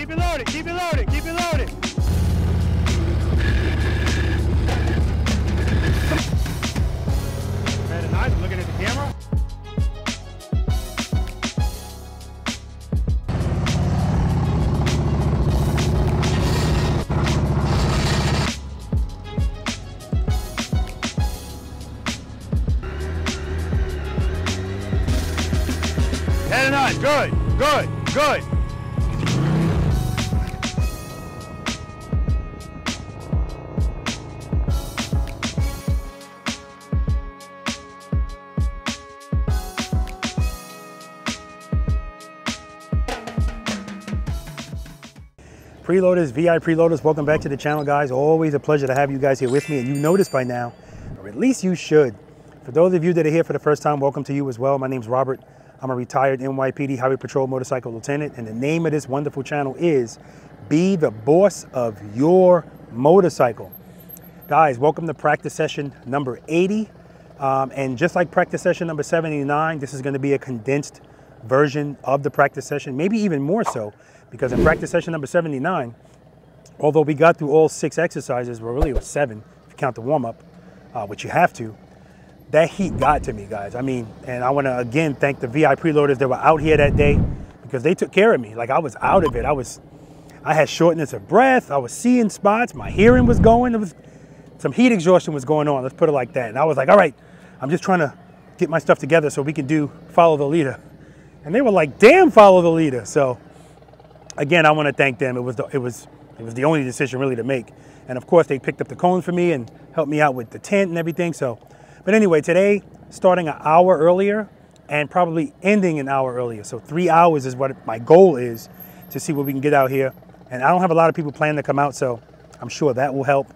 keep it loaded, keep it loaded, keep it loaded. Very nice, I'm looking at the camera. Very nice, good, good, good. Preloaders, V.I.Preloaders, welcome back to the channel, guys. Always a pleasure to have you guys here with me, and you know this by now, or at least you should. For those of you that are here for the first time, welcome to you as well. My name's Robert. I'm a retired NYPD Highway Patrol Motorcycle Lieutenant, and the name of this wonderful channel is Be the Boss of Your Motorcycle. Guys, welcome to practice session number 80. And just like practice session number 79, this is going to be a condensed version of the practice session, maybe even more so, because in practice session number 79, although we got through all 6 exercises, well, really it was 7 if you count the warm-up, which you have to, that heat got to me, guys. I mean, and I want to again thank the V.I.Preloaders that were out here that day, because they took care of me. Like, I was out of it. I had shortness of breath. I was seeing spots. My hearing was going. There was some heat exhaustion was going on. Let's put it like that. And I was like, all right, I'm just trying to get my stuff together so we can do follow the leader. And they were like, damn, follow the leader. So again, I want to thank them. It was the only decision really to make. And of course, they picked up the cones for me and helped me out with the tent and everything. So, but anyway, today, starting an hour earlier and probably ending an hour earlier. So 3 hours is what my goal is, to see what we can get out here. And I don't have a lot of people planning to come out, so I'm sure that will help.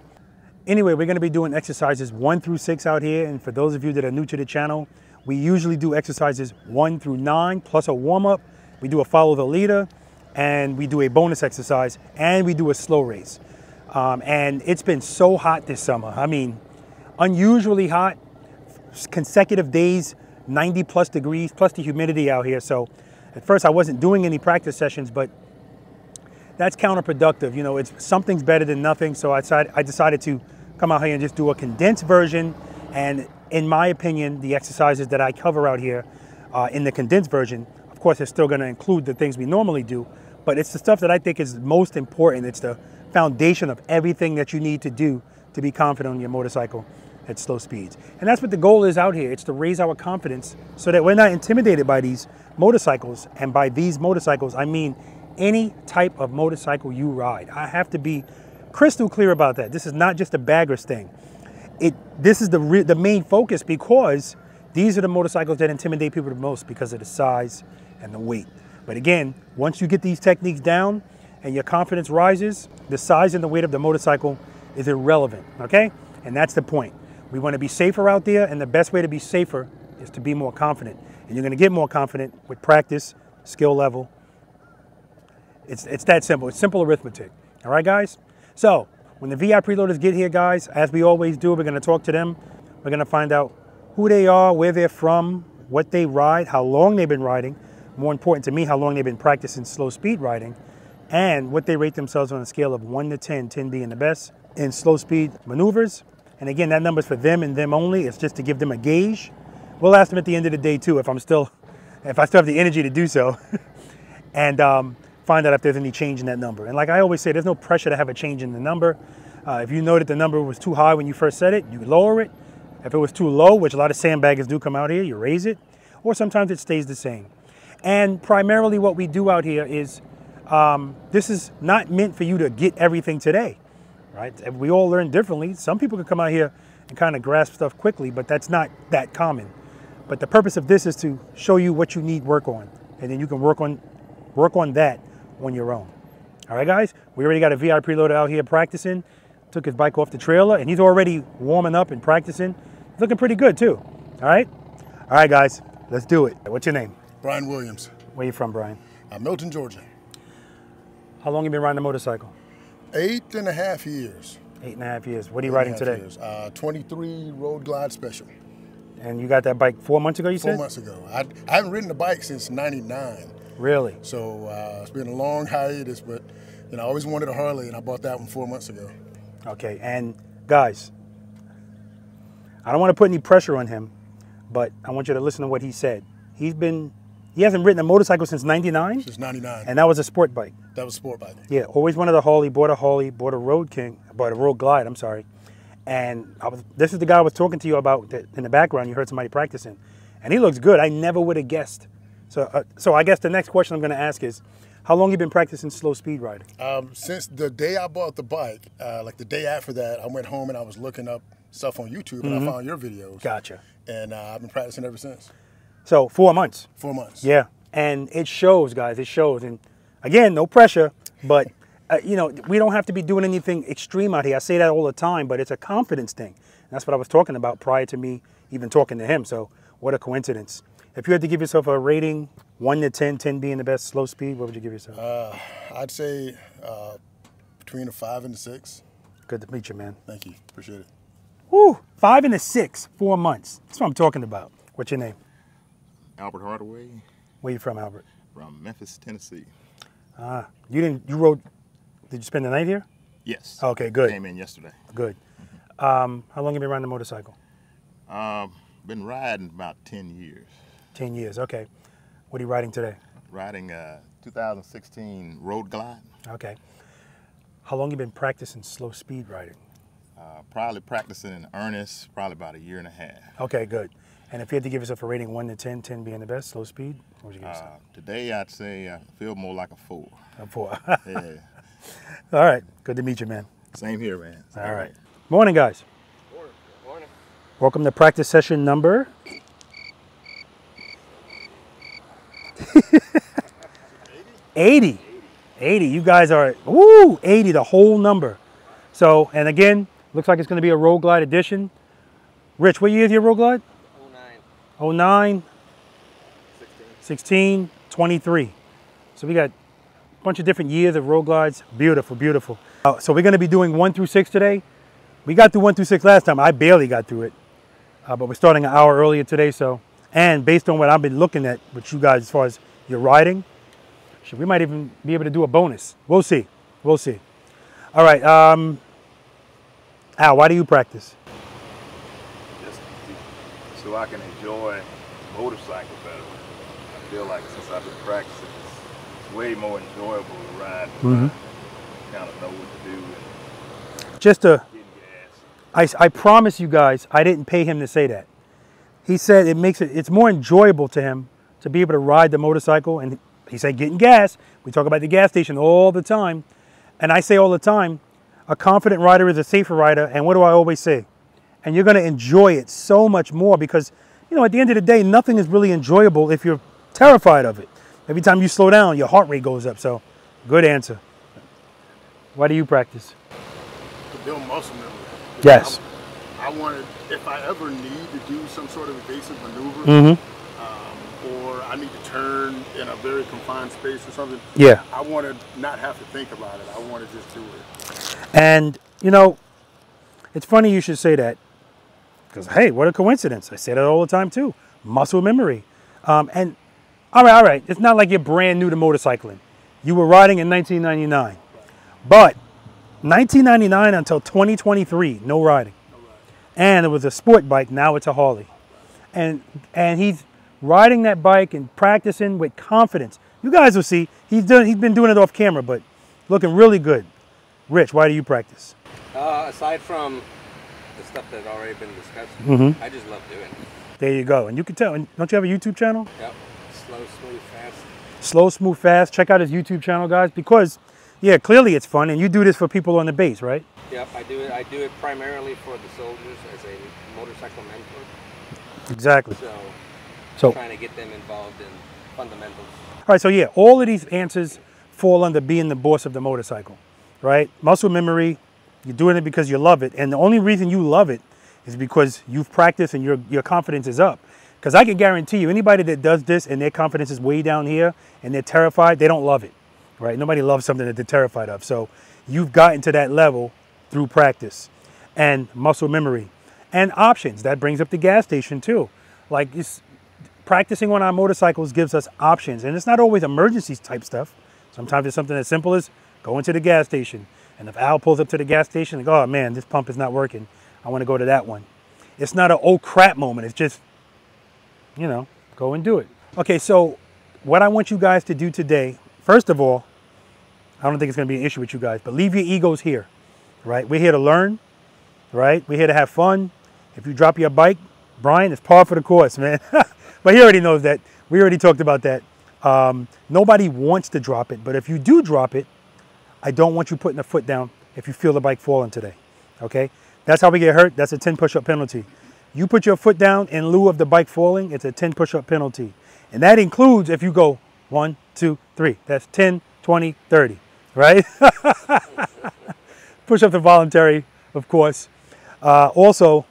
Anyway, we're going to be doing exercises 1 through 6 out here. And for those of you that are new to the channel, we usually do exercises 1 through 9 plus a warm-up. We do a follow the leader, and we do a bonus exercise, and we do a slow race. And it's been so hot this summer. I mean, unusually hot, consecutive days, 90 plus degrees, plus the humidity out here. So at first I wasn't doing any practice sessions, but that's counterproductive. You know, something's better than nothing. So I decided to come out here and just do a condensed version. And in my opinion, the exercises that I cover out here in the condensed version, of course, it's still going to include the things we normally do, but it's the stuff that I think is most important. It's the foundation of everything that you need to do to be confident on your motorcycle at slow speeds. And that's what the goal is out here. It's to raise our confidence so that we're not intimidated by these motorcycles. And by these motorcycles, I mean any type of motorcycle you ride. I have to be crystal clear about that. This is not just a baggers thing. This is the main focus, because these are the motorcycles that intimidate people the most because of the size and the weight. But again, once you get these techniques down and your confidence rises, the size and the weight of the motorcycle is irrelevant, okay? And that's the point. We want to be safer out there, and the best way to be safer is to be more confident. And you're going to get more confident with practice, skill level. It's that simple. It's simple arithmetic. All right, guys? So when the V.I.Preloaders get here, guys, as we always do, we're going to talk to them. We're going to find out who they are, where they're from, what they ride, how long they've been riding. More important to me, how long they've been practicing slow speed riding, and what they rate themselves on a scale of 1 to 10, 10 being the best in slow speed maneuvers. And again, that number's for them and them only. It's just to give them a gauge. We'll ask them at the end of the day too, if I still have the energy to do so, and find out if there's any change in that number. And like I always say, there's no pressure to have a change in the number. If you know that the number was too high when you first said it, you lower it. If it was too low, which a lot of sandbaggers do come out here, you raise it. Or sometimes it stays the same. And primarily what we do out here is, this is not meant for you to get everything today, right? We all learn differently. Some people can come out here and kind of grasp stuff quickly, but that's not that common. But the purpose of this is to show you what you need work on, and then you can work on that on your own. All right, guys? We already got a V.I.Preloader out here practicing. Took his bike off the trailer, and he's already warming up and practicing. He's looking pretty good, too. All right? All right, guys. Let's do it. What's your name? Brian Williams. Where you from, Brian? Milton, Georgia. How long you been riding a motorcycle? 8.5 years. 8.5 years. What are you riding today? 23 Road Glide Special. And you got that bike 4 months ago, you said? 4 months ago. I haven't ridden the bike since '99. Really? So it's been a long hiatus, but you know, I always wanted a Harley, and I bought that one 4 months ago. Okay, and guys, I don't want to put any pressure on him, but I want you to listen to what he said. He hasn't ridden a motorcycle since '99? Since '99. And that was a sport bike. That was a sport bike. Yeah, always wanted a Harley, bought a Road King, bought a Road Glide, I'm sorry. And this is the guy I was talking to you about in the background. You heard somebody practicing. And he looks good. I never would have guessed. So I guess the next question I'm going to ask is, how long you been practicing slow speed riding? Since the day I bought the bike, like the day after that, I went home and I was looking up stuff on YouTube, and I found your videos. Gotcha. And I've been practicing ever since. So 4 months. 4 months. Yeah, and it shows, guys. It shows. And again, no pressure, but you know, we don't have to be doing anything extreme out here. I say that all the time, but it's a confidence thing. And that's what I was talking about prior to me even talking to him. So what a coincidence. If you had to give yourself a rating, 1 to 10, 10 being the best slow speed, what would you give yourself? I'd say between a 5 and a 6. Good to meet you, man. Thank you. Appreciate it. Woo, 5 and a 6, 4 months. That's what I'm talking about. What's your name? Albert Hardaway. Where you from, Albert? From Memphis, Tennessee. You rode, did you spend the night here? Yes. Okay, good. Came in yesterday. Good. How long have you been riding the motorcycle? Been riding about 10 years. 10 years, okay. What are you riding today? Riding 2016 Road Glide. Okay. How long you been practicing slow speed riding? Probably practicing in earnest, probably about 1.5 years. Okay, good. And if you had to give yourself a rating 1 to 10, 10 being the best, slow speed, what would you give yourself? Today I'd say I feel more like a 4. A 4. Yeah. All right, good to meet you, man. Same here, man. Same All right. here. Morning, guys. Morning. Welcome to practice session number 80. 80. You guys are, woo, 80, the whole number. So, and again, looks like it's going to be a Road Glide edition. Rich, what year is your Road Glide? 09. 09. 16. 23. So we got a bunch of different years of Road Glides. Beautiful, beautiful. So we're going to be doing 1 through 6 today. We got through 1 through 6 last time. I barely got through it. But we're starting an hour earlier today. So, and based on what I've been looking at with you guys as far as your riding, we might even be able to do a bonus. We'll see. We'll see. All right. Al, why do you practice? Just so I can enjoy motorcycle better. I feel like since I've been practicing, it's way more enjoyable to ride. Kind of know what to do. Just to, Getting gas. I promise you guys, I didn't pay him to say that. He said it's more enjoyable to him to be able to ride the motorcycle. And he said getting gas. We talk about the gas station all the time. And I say all the time, a confident rider is a safer rider. And what do I always say? And you're going to enjoy it so much more because, you know, at the end of the day, nothing is really enjoyable if you're terrified of it. Every time you slow down, your heart rate goes up. So, good answer. Why do you practice? To build muscle memory. Yes. I wanted, if I ever need to do some sort of evasive maneuver, or I need to turn in a very confined space or something, Yeah. I want to not have to think about it. I want to just do it. And, you know, it's funny you should say that because, hey, what a coincidence. I say that all the time, too. Muscle memory. And, all right. It's not like you're brand new to motorcycling. You were riding in 1999. But 1999 until 2023, no riding. And it was a sport bike. Now it's a Harley. And he's riding that bike and practicing with confidence. You guys will see. He's been doing it off camera, but looking really good. Rich, why do you practice? Aside from the stuff that's already been discussed, I just love doing it. There you go. And you can tell. And don't you have a YouTube channel? Yep. Slow, smooth, fast. Slow, smooth, fast. Check out his YouTube channel, guys, because, yeah, clearly it's fun. And you do this for people on the base, right? Yep, I do it. I do it primarily for the soldiers as a motorcycle mentor. Exactly. So trying to get them involved in fundamentals. All right, so yeah, all of these answers fall under being the boss of the motorcycle, right? Muscle memory, you're doing it because you love it. And the only reason you love it is because you've practiced and your confidence is up. Because I can guarantee you, anybody that does this and their confidence is way down here and they're terrified, they don't love it, right? Nobody loves something that they're terrified of. So you've gotten to that level through practice and muscle memory and options. That brings up the gas station too. Like practicing on our motorcycles gives us options, and it's not always emergency type stuff. Sometimes it's something as simple as going to the gas station, and if Al pulls up to the gas station and go, oh man, this pump is not working, I want to go to that one. It's not an oh crap moment. It's just, you know, go and do it. Okay, so what I want you guys to do today, first of all, I don't think it's going to be an issue with you guys, but leave your egos here, right? We're here to learn, right? We're here to have fun. If you drop your bike, Brian, it's par for the course, man. But he already knows that. We already talked about that. Nobody wants to drop it, but if you do drop it, I don't want you putting a foot down if you feel the bike falling today, okay? That's how we get hurt. That's a 10 push-up penalty. You put your foot down in lieu of the bike falling, it's a 10 push-up penalty. And that includes if you go 1, 2, 3. That's 10, 20, 30, right? Push-ups are voluntary, of course. Also,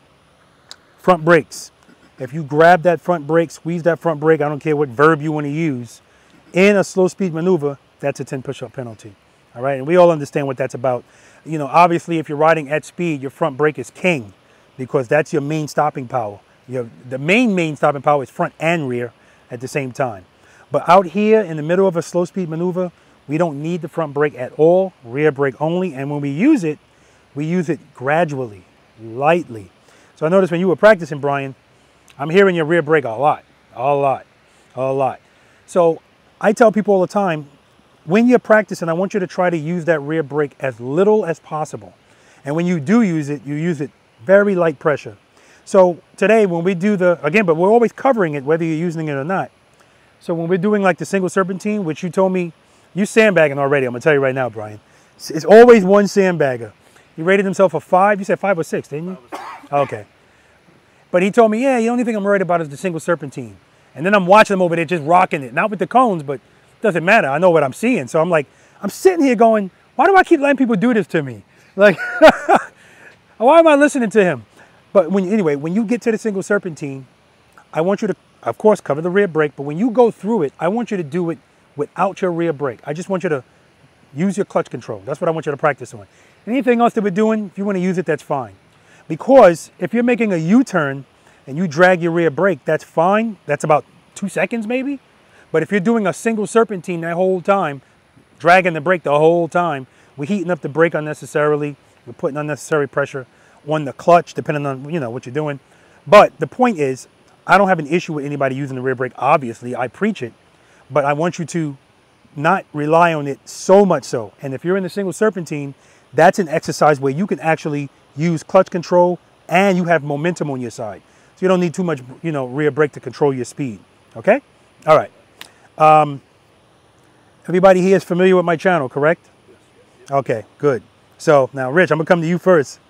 front brakes. If you grab that front brake, squeeze that front brake, I don't care what verb you want to use, in a slow speed maneuver, that's a 10 push-up penalty. All right, and we all understand what that's about. You know, obviously, if you're riding at speed, your front brake is king because that's your main stopping power. The main stopping power is front and rear at the same time. But out here in the middle of a slow speed maneuver, we don't need the front brake at all, rear brake only. And when we use it gradually, lightly. So I noticed when you were practicing, Brian, I'm hearing your rear brake a lot. So I tell people all the time, when you're practicing, I want you to try to use that rear brake as little as possible. And when you do use it, you use it very light pressure. So today when we do again, but we're always covering it whether you're using it or not. So when we're doing like the single serpentine, which you told me, you sandbagging already, I'm gonna tell you right now, Brian. It's always one sandbagger. He rated himself a 5. You said 5 or 6, didn't you? Okay. But he told me, yeah, the only thing I'm worried about is the single serpentine. And then I'm watching him over there just rocking it. Not with the cones, but it doesn't matter. I know what I'm seeing. So I'm like, I'm sitting here going, why do I keep letting people do this to me? Like, why am I listening to him? But anyway, when you get to the single serpentine, I want you to, of course, cover the rear brake. But when you go through it, I want you to do it without your rear brake. I just want you to use your clutch control. That's what I want you to practice on. Anything else that we're doing, if you want to use it, that's fine. Because if you're making a U-turn and you drag your rear brake, that's fine. That's about 2 seconds maybe. But if you're doing a single serpentine that whole time, dragging the brake the whole time, we're heating up the brake unnecessarily. We're putting unnecessary pressure on the clutch, depending on what you're doing. But the point is, I don't have an issue with anybody using the rear brake. Obviously, I preach it. But I want you to not rely on it so much so. And if you're in the single serpentine, that's an exercise where you can actually use clutch control and you have momentum on your side. So you don't need too much, rear brake to control your speed. Okay? All right. Everybody here is familiar with my channel, correct? Yes. Okay, good. So now, Rich, I'm gonna come to you first.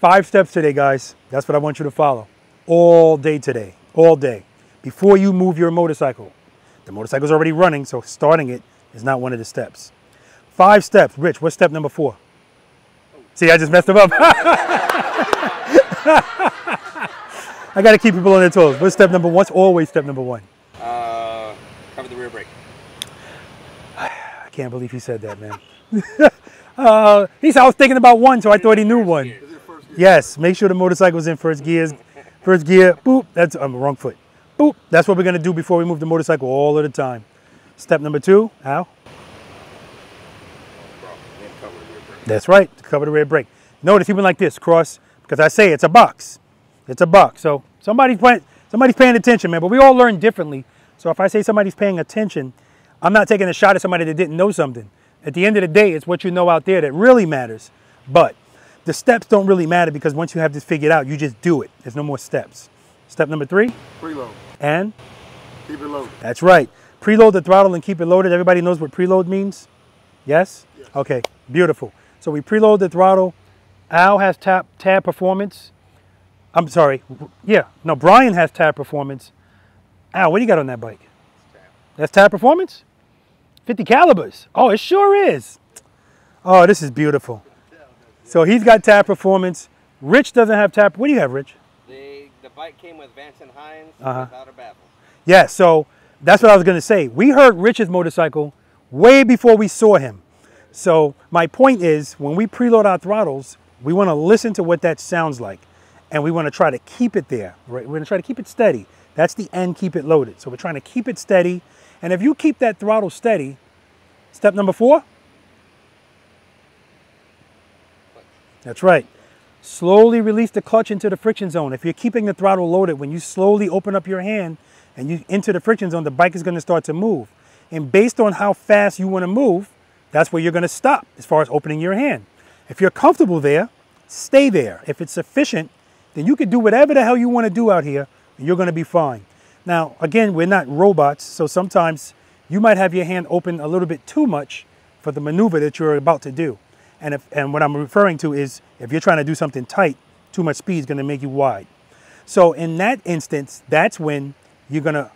5 steps today, guys. That's what I want you to follow. All day today, all day. Before you move your motorcycle. The motorcycle's already running, so starting it is not one of the steps. 5 steps. Rich, what's step number 4? See, I just messed him up. I got to keep people on their toes. What's step number 1? What's always step number 1? Cover the rear brake. I can't believe he said that, man. He said I was thinking about 1, so I thought he knew 1. Yes, make sure the motorcycle's in first gear. First gear, boop, that's wrong foot. Boop, that's what we're going to do before we move the motorcycle all of the time. Step number 2, Al? That's right, cover the rear brake. Notice he went like this, cross, because I say it's a box. It's a box. So somebody's paying attention, man, but we all learn differently. So if I say somebody's paying attention, I'm not taking a shot at somebody that didn't know something. At the end of the day, it's what you know out there that really matters. But the steps don't really matter because once you have this figured out, you just do it. There's no more steps. Step number 3? Preload. And? Keep it loaded. That's right. Preload the throttle and keep it loaded. Everybody knows what preload means? Yes? Yes. Okay, beautiful. So we preload the throttle. Al has tab performance. I'm sorry. Yeah, no, Brian has tab performance. Al, what do you got on that bike? That's tab performance? 50 calibers. Oh, it sure is. Oh, this is beautiful. So he's got tab performance. Rich doesn't have tab. What do you have, Rich? The bike came with Vance and Hines without a baffle. Yeah, so that's what I was going to say. We heard Rich's motorcycle way before we saw him. So my point is, when we preload our throttles, we want to listen to what that sounds like. and we want to try to keep it there, right? We're going to try to keep it steady. That's the end, keep it loaded. So we're trying to keep it steady. And if you keep that throttle steady, step number 4. That's right. Slowly release the clutch into the friction zone. If you're keeping the throttle loaded, when you slowly open up your hand and you enter the friction zone, the bike is going to start to move. And based on how fast you want to move, that's where you're going to stop as far as opening your hand. If you're comfortable there, stay there. If it's sufficient, then you can do whatever the hell you want to do out here, and you're going to be fine. Now, again, we're not robots, so sometimes you might have your hand open a little bit too much for the maneuver that you're about to do. And what I'm referring to is if you're trying to do something tight, too much speed is going to make you wide. So in that instance, that's when you're going to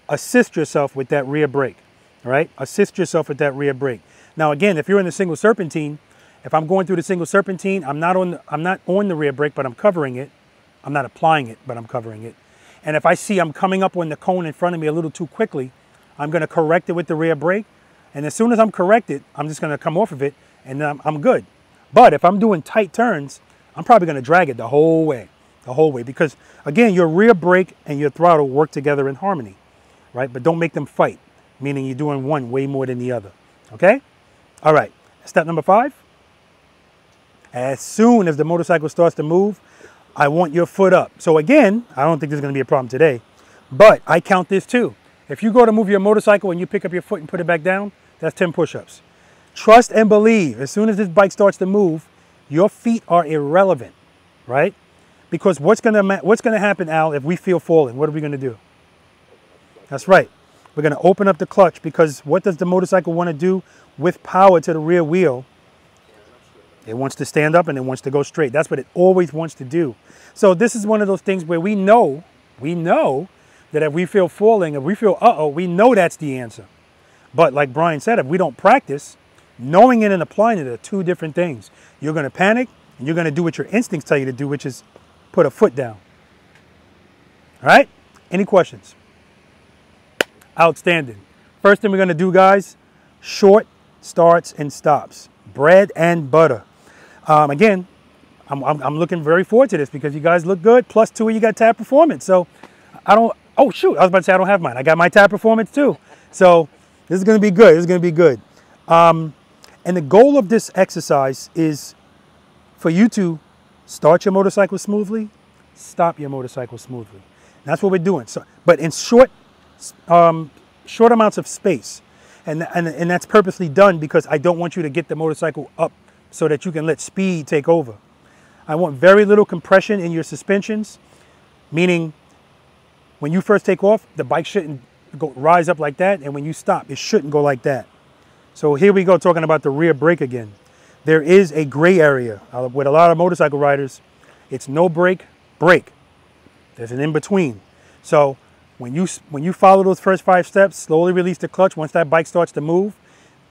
assist yourself with that rear brake, all right? Assist yourself with that rear brake. Now, again, if you're in the single serpentine, if I'm going through the single serpentine, I'm not on the rear brake, but I'm covering it. I'm not applying it, but I'm covering it. And if I see I'm coming up on the cone in front of me a little too quickly, I'm going to correct it with the rear brake. And as soon as I'm corrected, I'm just going to come off of it, and then I'm good. But if I'm doing tight turns, I'm probably going to drag it the whole way, because again, your rear brake and your throttle work together in harmony, right? But don't make them fight, meaning you're doing one way more than the other, okay? All right, step number 5. As soon as the motorcycle starts to move, I want your foot up. So again, I don't think there's going to be a problem today, but I count this too. If you go to move your motorcycle and you pick up your foot and put it back down, that's 10 push-ups. Trust and believe, as soon as this bike starts to move, your feet are irrelevant, right? Because what's going to happen, Al, if we feel falling? What are we going to do? That's right. We're going to open up the clutch, because what does the motorcycle want to do with power to the rear wheel? It wants to stand up and it wants to go straight. That's what it always wants to do. So this is one of those things where we know that if we feel falling, if we feel uh-oh, we know that's the answer. But like Brian said, if we don't practice, knowing it and applying it are two different things. You're going to panic, and you're going to do what your instincts tell you to do, which is put a foot down. All right? Any questions? Outstanding. First thing we're going to do, guys, short starts and stops. Bread and butter. Again, I'm looking very forward to this, because you guys look good. Plus 2 of you got tab performance. So I don't, oh shoot, I was about to say I don't have mine. I got my tab performance too. So this is going to be good. This is going to be good. And the goal of this exercise is for you to start your motorcycle smoothly, stop your motorcycle smoothly. And that's what we're doing. So, but in short amounts of space. And that's purposely done because I don't want you to get the motorcycle up so that you can let speed take over. I want very little compression in your suspensions, meaning when you first take off, the bike shouldn't rise up like that, and when you stop, it shouldn't go like that. So here we go, talking about the rear brake again. There is a gray area with a lot of motorcycle riders. It's no brake, brake. There's an in-between. So when you follow those first 5 steps, slowly release the clutch. Once that bike starts to move,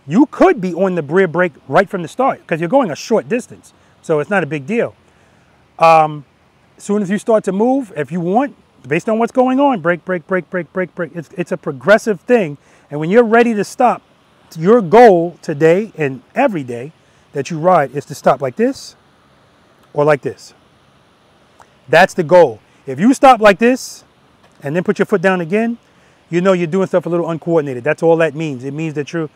you could be on the rear brake right from the start, because you're going a short distance. So it's not a big deal. As soon as you start to move, if you want, based on what's going on, brake, brake, brake, brake, brake, brake. It's a progressive thing. And when you're ready to stop, your goal today and every day that you ride is to stop like this or like this. That's the goal. If you stop like this and then put your foot down again, you know you're doing stuff a little uncoordinated. That's all that means. It means that you're,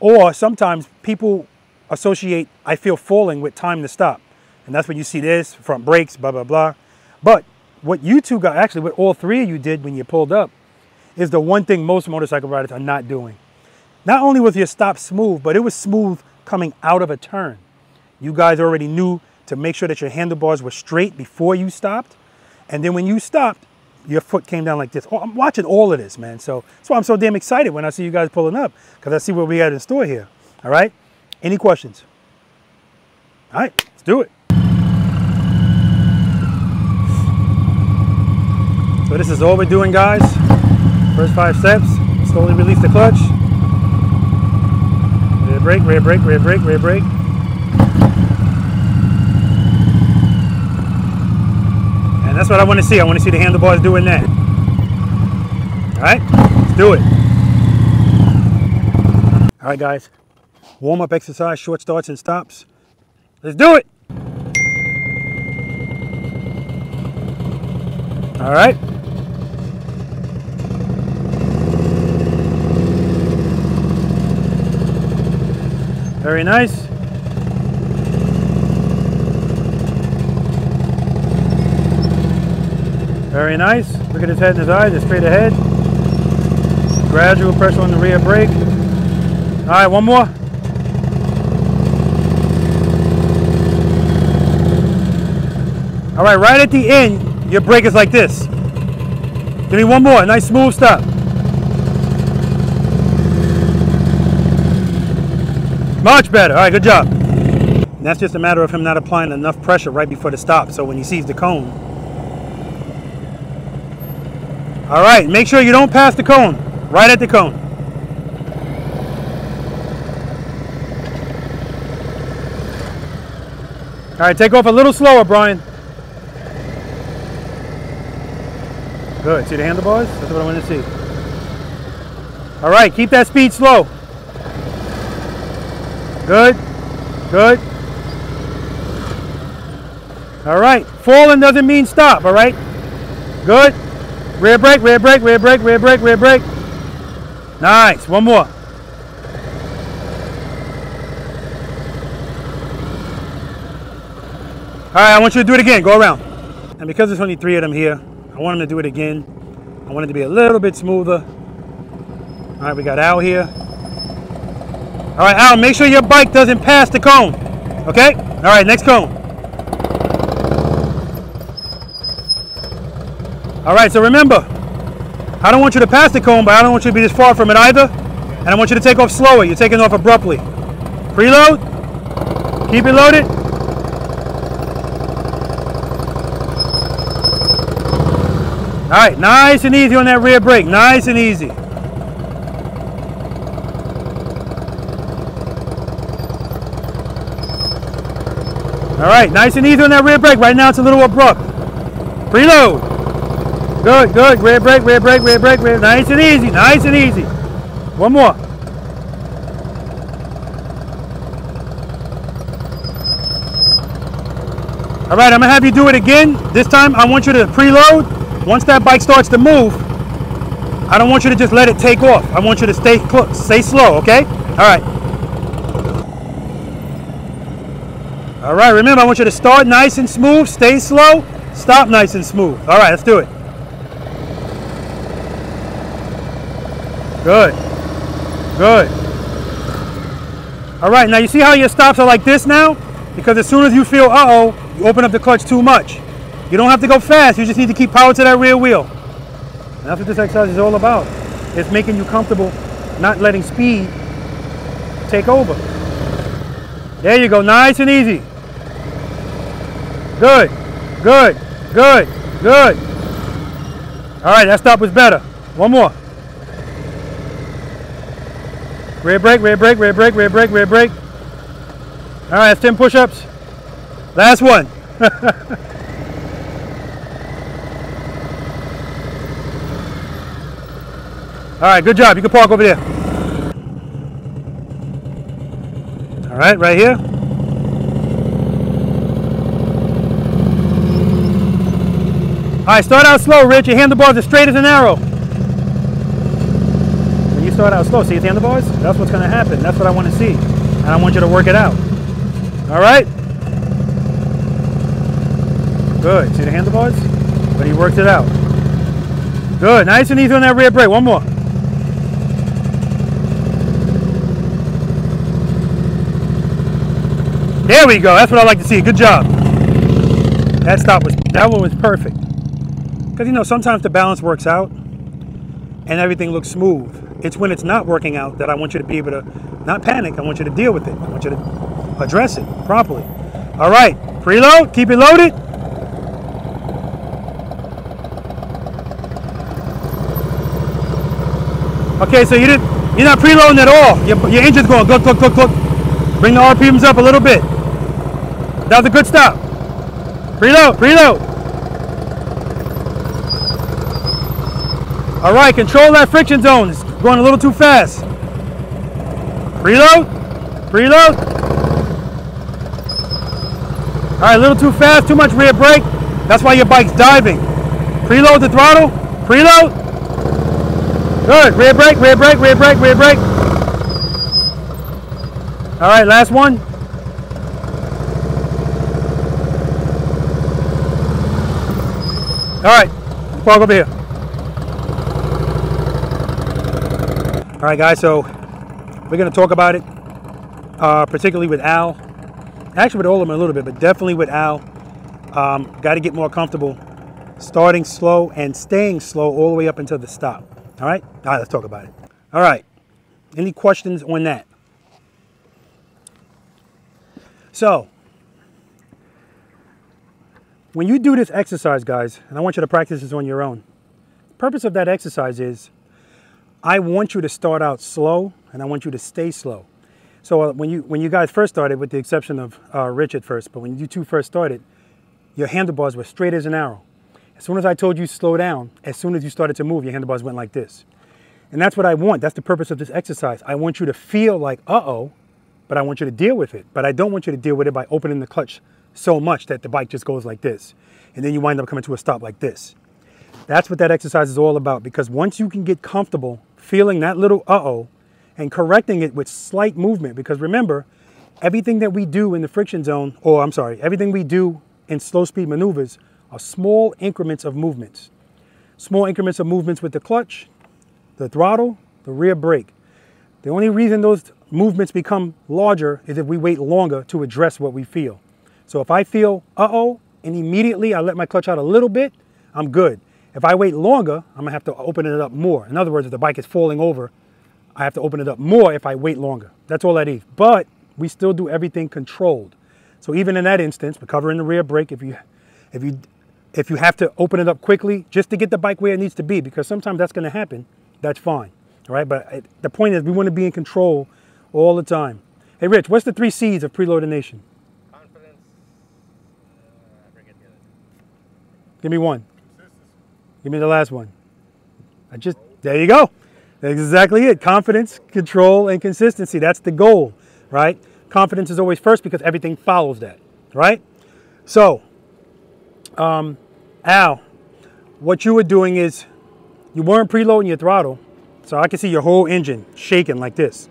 or sometimes people associate I feel falling with time to stop. And that's when you see this, front brakes, blah, blah, blah. But what you two got, actually what all 3 of you did when you pulled up, is the one thing most motorcycle riders are not doing. Not only was your stop smooth, but it was smooth coming out of a turn. You guys already knew to make sure that your handlebars were straight before you stopped. And then when you stopped, your foot came down like this. Oh, I'm watching all of this, man. So that's why I'm so damn excited when I see you guys pulling up, because I see what we got in store here. All right? Any questions? All right, let's do it. So this is all we're doing, guys. First 5 steps. Slowly release the clutch. Rear brake, rear brake, rear brake, rear brake. And that's what I want to see. I want to see the handlebars doing that. All right, let's do it. All right, guys. Warm-up exercise, short starts and stops. Let's do it. All right. Very nice. Very nice. Look at his head and his eyes, just straight ahead. Gradual pressure on the rear brake. All right, one more. All right, right at the end, your brake is like this. Give me one more, nice smooth stop. Much better, all right, good job. And that's just a matter of him not applying enough pressure right before the stop, so when he sees the cone. All right, make sure you don't pass the cone, right at the cone. All right, take off a little slower, Brian. Good, see the handlebars? That's what I want to see. All right, keep that speed slow. Good, good. All right, falling doesn't mean stop, all right? Good. Rear brake, rear brake, rear brake, rear brake, rear brake. Nice, one more. All right, I want you to do it again, go around. And because there's only 3 of them here, I want him to do it again. I want it to be a little bit smoother. All right, we got Al here. All right, Al, make sure your bike doesn't pass the cone, okay? All right, next cone. All right, so remember, I don't want you to pass the cone, but I don't want you to be this far from it either. And I want you to take off slower. You're taking off abruptly. Preload, keep it loaded. All right, nice and easy on that rear brake, nice and easy. All right, nice and easy on that rear brake. Right now it's a little abrupt. Preload. Good, good, rear brake, rear brake, rear brake, rear. Nice and easy, nice and easy. One more. All right, I'm gonna have you do it again. This time I want you to preload. Once that bike starts to move, I don't want you to just let it take off. I want you to stay slow, okay? All right. All right, remember, I want you to start nice and smooth, stay slow, stop nice and smooth. All right, let's do it. Good, good. All right, now you see how your stops are like this now? Because as soon as you feel, uh-oh, you open up the clutch too much. You don't have to go fast, you just need to keep power to that rear wheel. And that's what this exercise is all about. It's making you comfortable, not letting speed take over. There you go, nice and easy. Good, good, good, good. All right, that stop was better. One more. Rear brake, rear brake, rear brake, rear brake, rear brake. All right, that's 10 push-ups. Last one. All right, good job. You can park over there. All right, right here. All right, start out slow, Rich. Your handlebars are straight as an arrow. When you start out slow, see his handlebars? That's what's going to happen. That's what I want to see. And I want you to work it out. All right? Good. See the handlebars? But he works it out. Good. Nice and easy on that rear brake. One more. There we go. That's what I like to see. Good job. That one was perfect. Because, you know, sometimes the balance works out and everything looks smooth. It's when it's not working out that I want you to be able to not panic. I want you to deal with it. I want you to address it properly. All right. Preload. Keep it loaded. Okay, so you're not preloading at all. Your engine's going glug, glug, glug, glug. Bring the RPMs up a little bit. That was a good stop. Preload, preload. All right, control that friction zone. It's going a little too fast. Preload, preload. All right, a little too fast, too much rear brake. That's why your bike's diving. Preload the throttle. Preload. Good. Rear brake, rear brake, rear brake, rear brake. All right, last one. All right, park over here. All right, guys, so we're going to talk about it, particularly with Al. Actually, with all of them a little bit, but definitely with Al. Got to get more comfortable starting slow and staying slow all the way up until the stop. All right? All right, let's talk about it. All right. Any questions on that? So, when you do this exercise, guys, and I want you to practice this on your own, the purpose of that exercise is I want you to start out slow and I want you to stay slow. So when you guys first started, with the exception of Rich at first, but when you two first started, your handlebars were straight as an arrow. As soon as I told you slow down, as soon as you started to move, your handlebars went like this. And that's what I want. That's the purpose of this exercise. I want you to feel like, uh-oh, but I want you to deal with it. But I don't want you to deal with it by opening the clutch so much that the bike just goes like this. And then you wind up coming to a stop like this. That's what that exercise is all about, because once you can get comfortable feeling that little uh-oh and correcting it with slight movement, because remember, everything that we do in the friction zone, or I'm sorry, everything we do in slow speed maneuvers are small increments of movements. Small increments of movements with the clutch, the throttle, the rear brake. The only reason those movements become larger is if we wait longer to address what we feel. So if I feel uh-oh and immediately I let my clutch out a little bit, I'm good. If I wait longer, I'm gonna have to open it up more. In other words, if the bike is falling over, I have to open it up more if I wait longer. That's all that is. But we still do everything controlled. So even in that instance, we're covering the rear brake. If you have to open it up quickly just to get the bike where it needs to be, because sometimes that's going to happen, that's fine. All right, but the point is we want to be in control all the time. Hey, Rich, what's the 3 C's of Preloader Nation? Confidence. I forget the other. Give me one. Give me the last one. There you go. That's exactly it. Confidence, control, and consistency. That's the goal, right? Confidence is always first because everything follows that, right? So, Al, what you were doing is you weren't preloading your throttle, so I can see your whole engine shaking like this.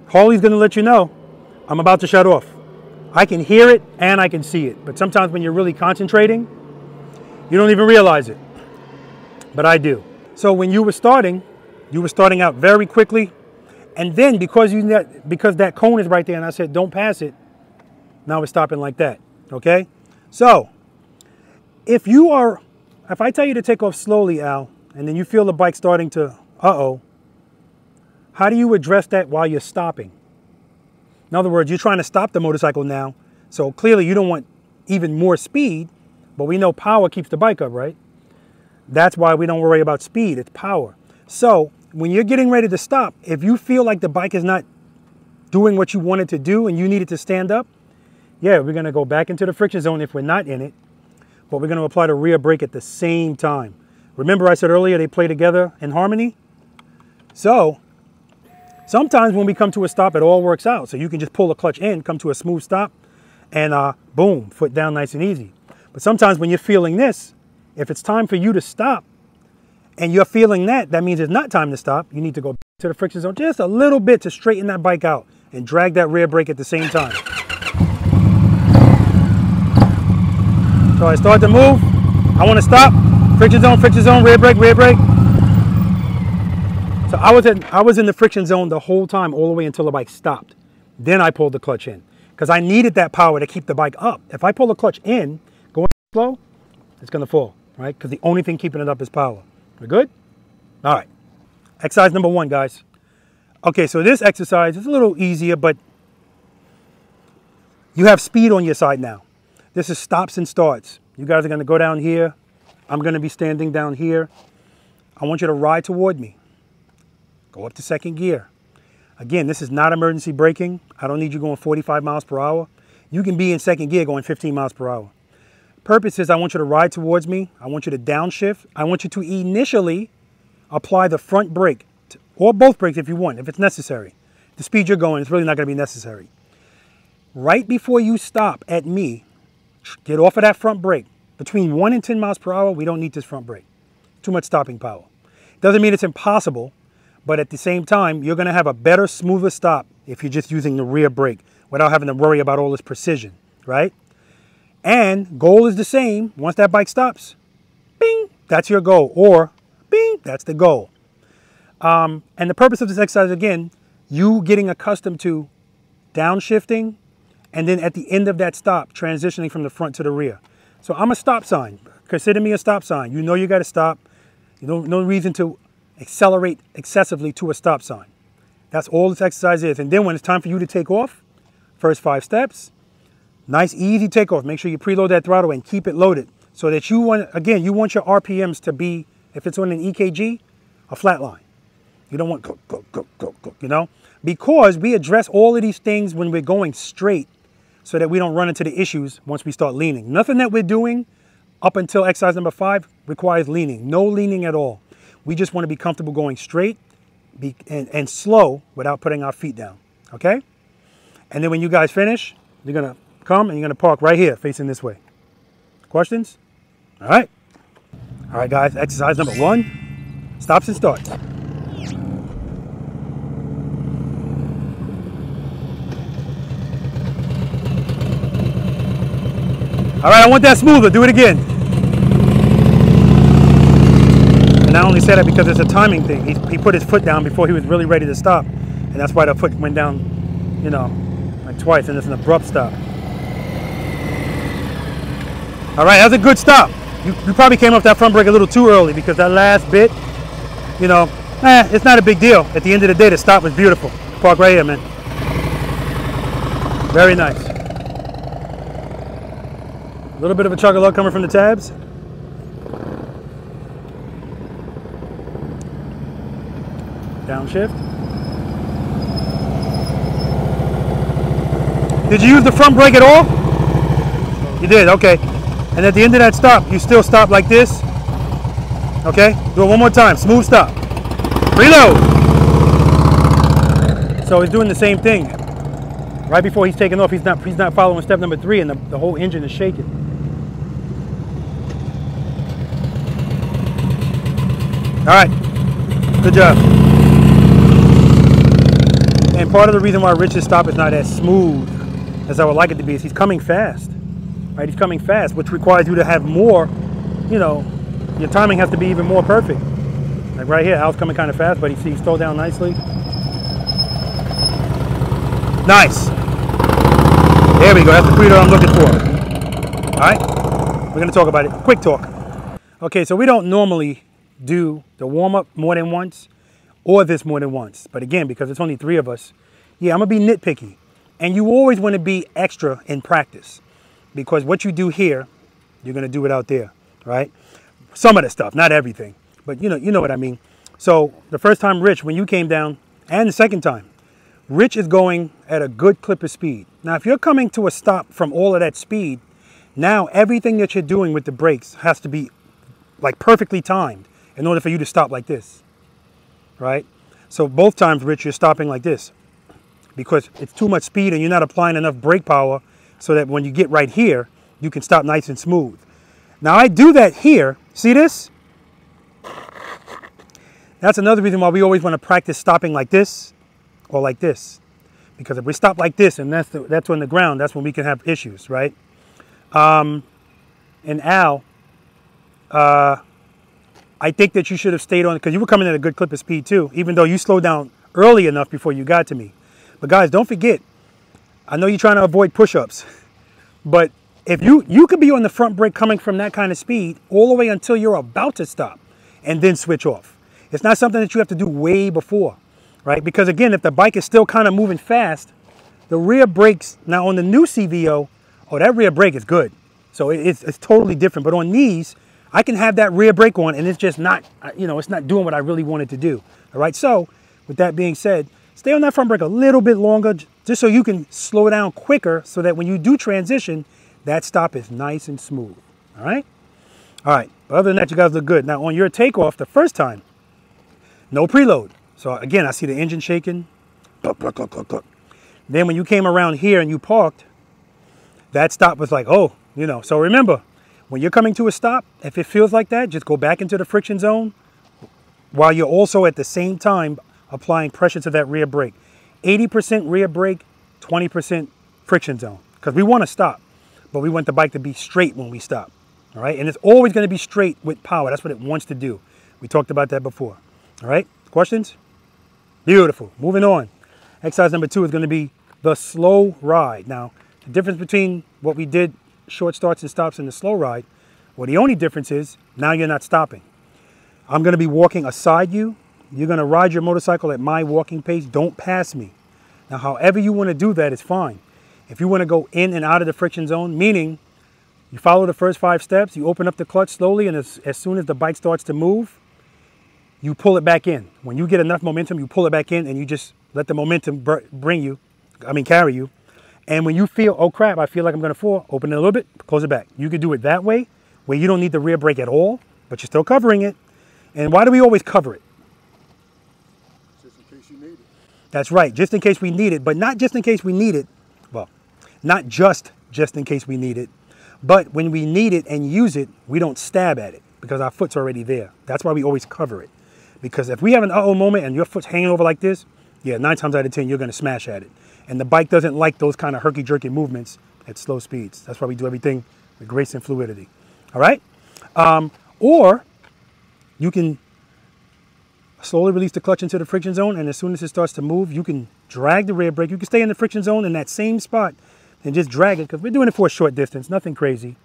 Harley's going to let you know I'm about to shut off. I can hear it and I can see it, but sometimes when you're really concentrating, you don't even realize it, but I do. So when you were starting out very quickly, and then because that cone is right there and I said don't pass it, now we're stopping like that, okay? So if I tell you to take off slowly, Al, and then you feel the bike starting to uh-oh, how do you address that while you're stopping? In other words, you're trying to stop the motorcycle now, so clearly you don't want even more speed, but we know power keeps the bike up, right? That's why we don't worry about speed, it's power. So when you're getting ready to stop, if you feel like the bike is not doing what you want it to do and you need it to stand up, yeah, we're going to go back into the friction zone if we're not in it, but we're going to apply the rear brake at the same time. Remember I said earlier they play together in harmony? So sometimes when we come to a stop, it all works out. So you can just pull the clutch in, come to a smooth stop, and boom, foot down nice and easy. But sometimes when you're feeling this, if it's time for you to stop, and you're feeling that means it's not time to stop. You need to go back to the friction zone just a little bit to straighten that bike out and drag that rear brake at the same time. So I start to move. I want to stop. Friction zone, rear brake, rear brake. So I was in the friction zone the whole time, all the way until the bike stopped. Then I pulled the clutch in because I needed that power to keep the bike up. If I pull the clutch in, going slow, it's going to fall, right? Because the only thing keeping it up is power. We're good? All right. Exercise number 1, guys. Okay, so this exercise is a little easier, but you have speed on your side now. This is stops and starts. You guys are going to go down here. I'm going to be standing down here. I want you to ride toward me. Go up to second gear. Again, this is not emergency braking. I don't need you going 45 miles per hour. You can be in second gear going 15 miles per hour. Purpose is I want you to ride towards me. I want you to downshift. I want you to initially apply the front brake, or both brakes if you want, if it's necessary. The speed you're going, it's really not going to be necessary. Right before you stop at me, get off of that front brake. between 1 and 10 miles per hour, we don't need this front brake. Too much stopping power. Doesn't mean it's impossible, but at the same time, you're gonna have a better, smoother stop if you're just using the rear brake without having to worry about all this precision, right? And goal is the same. Once that bike stops, bing, that's your goal. Or bing, that's the goal. And the purpose of this exercise, again, you getting accustomed to downshifting, and then at the end of that stop, transitioning from the front to the rear. So I'm a stop sign. Consider me a stop sign. You know you got to stop. You don't, no reason to accelerate excessively to a stop sign. That's all this exercise is. And then when it's time for you to take off, first 5 steps, nice easy takeoff. Make sure you preload that throttle and keep it loaded so that you want, again, you want your RPMs to be, if it's on an EKG, a flat line. You don't want go, go, go, go, go, you know? Because we address all of these things when we're going straight so that we don't run into the issues once we start leaning. Nothing that we're doing up until exercise number 5 requires leaning. No leaning at all. We just want to be comfortable going straight and slow without putting our feet down, okay? And then when you guys finish, you're going to come and you're going to park right here facing this way. Questions? All right. All right, guys, exercise number 1, stops and starts. All right, I want that smoother. Do it again. And I only say that because it's a timing thing. He put his foot down before he was really ready to stop. And that's why the foot went down, you know, like twice, and it's an abrupt stop. All right, that's a good stop. You probably came off that front brake a little too early because that last bit, you know, it's not a big deal. At the end of the day, the stop was beautiful. Park right here, man. Very nice. A little bit of a chug of luck coming from the tabs. Downshift. Did you use the front brake at all? You did, okay. And at the end of that stop, you still stop like this. Okay, do it one more time, smooth stop. Reload. So he's doing the same thing. Right before he's taking off, he's not following step number 3, and the whole engine is shaking. All right, good job. And part of the reason why Rich's stop is not as smooth as I would like it to be is he's coming fast, right? He's coming fast, which requires you to have more, you know, your timing has to be even more perfect. Like right here, Al's coming kind of fast, but he's slowed down nicely. Nice. There we go, that's the preload I'm looking for. All right, we're gonna talk about it. Quick talk. Okay, so we don't normally do the warm-up more than once or this more than once. But again, because it's only 3 of us, yeah, I'm gonna be nitpicky. And you always wanna be extra in practice because what you do here, you're gonna do it out there, right? Some of the stuff, not everything, but you know what I mean. So the first time Rich, when you came down, and the second time, Rich is going at a good clip of speed. Now, if you're coming to a stop from all of that speed, now everything that you're doing with the brakes has to be like perfectly timed in order for you to stop like this, right? So both times, Rich, you're stopping like this because it's too much speed and you're not applying enough brake power so that when you get right here, you can stop nice and smooth. Now I do that here, see this? That's another reason why we always want to practice stopping like this or like this. Because if we stop like this and that's on the ground, that's when we can have issues, right? And Al, I think that you should have stayed on, because you were coming at a good clip of speed too, even though you slowed down early enough before you got to me. But guys, don't forget, I know you're trying to avoid push-ups, but if you could be on the front brake coming from that kind of speed all the way until you're about to stop and then switch off. It's not something that you have to do way before, right? Because again, if the bike is still kind of moving fast, the rear brakes, now on the new CVO, oh, that rear brake is good. So it's totally different. But on these, I can have that rear brake on and it's just not, you know, it's not doing what I really wanted to do. All right, so with that being said, stay on that front brake a little bit longer just so you can slow down quicker so that when you do transition, that stop is nice and smooth. All right? All right, but other than that, you guys look good. Now on your takeoff the first time, no preload. So again, I see the engine shaking. Then when you came around here and you parked, that stop was like, oh, you know. So remember, When you're coming to a stop, if it feels like that, just go back into the friction zone while you're also at the same time applying pressure to that rear brake. 80% rear brake, 20% friction zone. Because we want to stop, but we want the bike to be straight when we stop. All right, and it's always going to be straight with power. That's what it wants to do. We talked about that before. All right, questions? Beautiful. Moving on. Exercise number 2 is going to be the slow ride. Now, the difference between what we did, short starts and stops, and the slow ride, well, the only difference is now you're not stopping. I'm going to be walking aside you. You're going to ride your motorcycle at my walking pace. Don't pass me. Now, however you want to do that is fine. If you want to go in and out of the friction zone, meaning you follow the first 5 steps, you open up the clutch slowly, and as soon as the bike starts to move, you pull it back in. When you get enough momentum, you pull it back in, and you just let the momentum carry you. And when you feel, oh crap, I feel like I'm going to fall, open it a little bit, close it back. You could do it that way, where you don't need the rear brake at all, but you're still covering it. And why do we always cover it? Just in case you need it. That's right, just in case we need it, but not just in case we need it. Well, not just in case we need it, but when we need it and use it, we don't stab at it because our foot's already there. That's why we always cover it. Because if we have an uh-oh moment and your foot's hanging over like this, yeah, 9 times out of 10, you're going to smash at it. And the bike doesn't like those kind of herky-jerky movements at slow speeds. That's why we do everything with grace and fluidity. All right? Or you can slowly release the clutch into the friction zone, and as soon as it starts to move, you can drag the rear brake. You can stay in the friction zone in that same spot and just drag it, because we're doing it for a short distance, nothing crazy.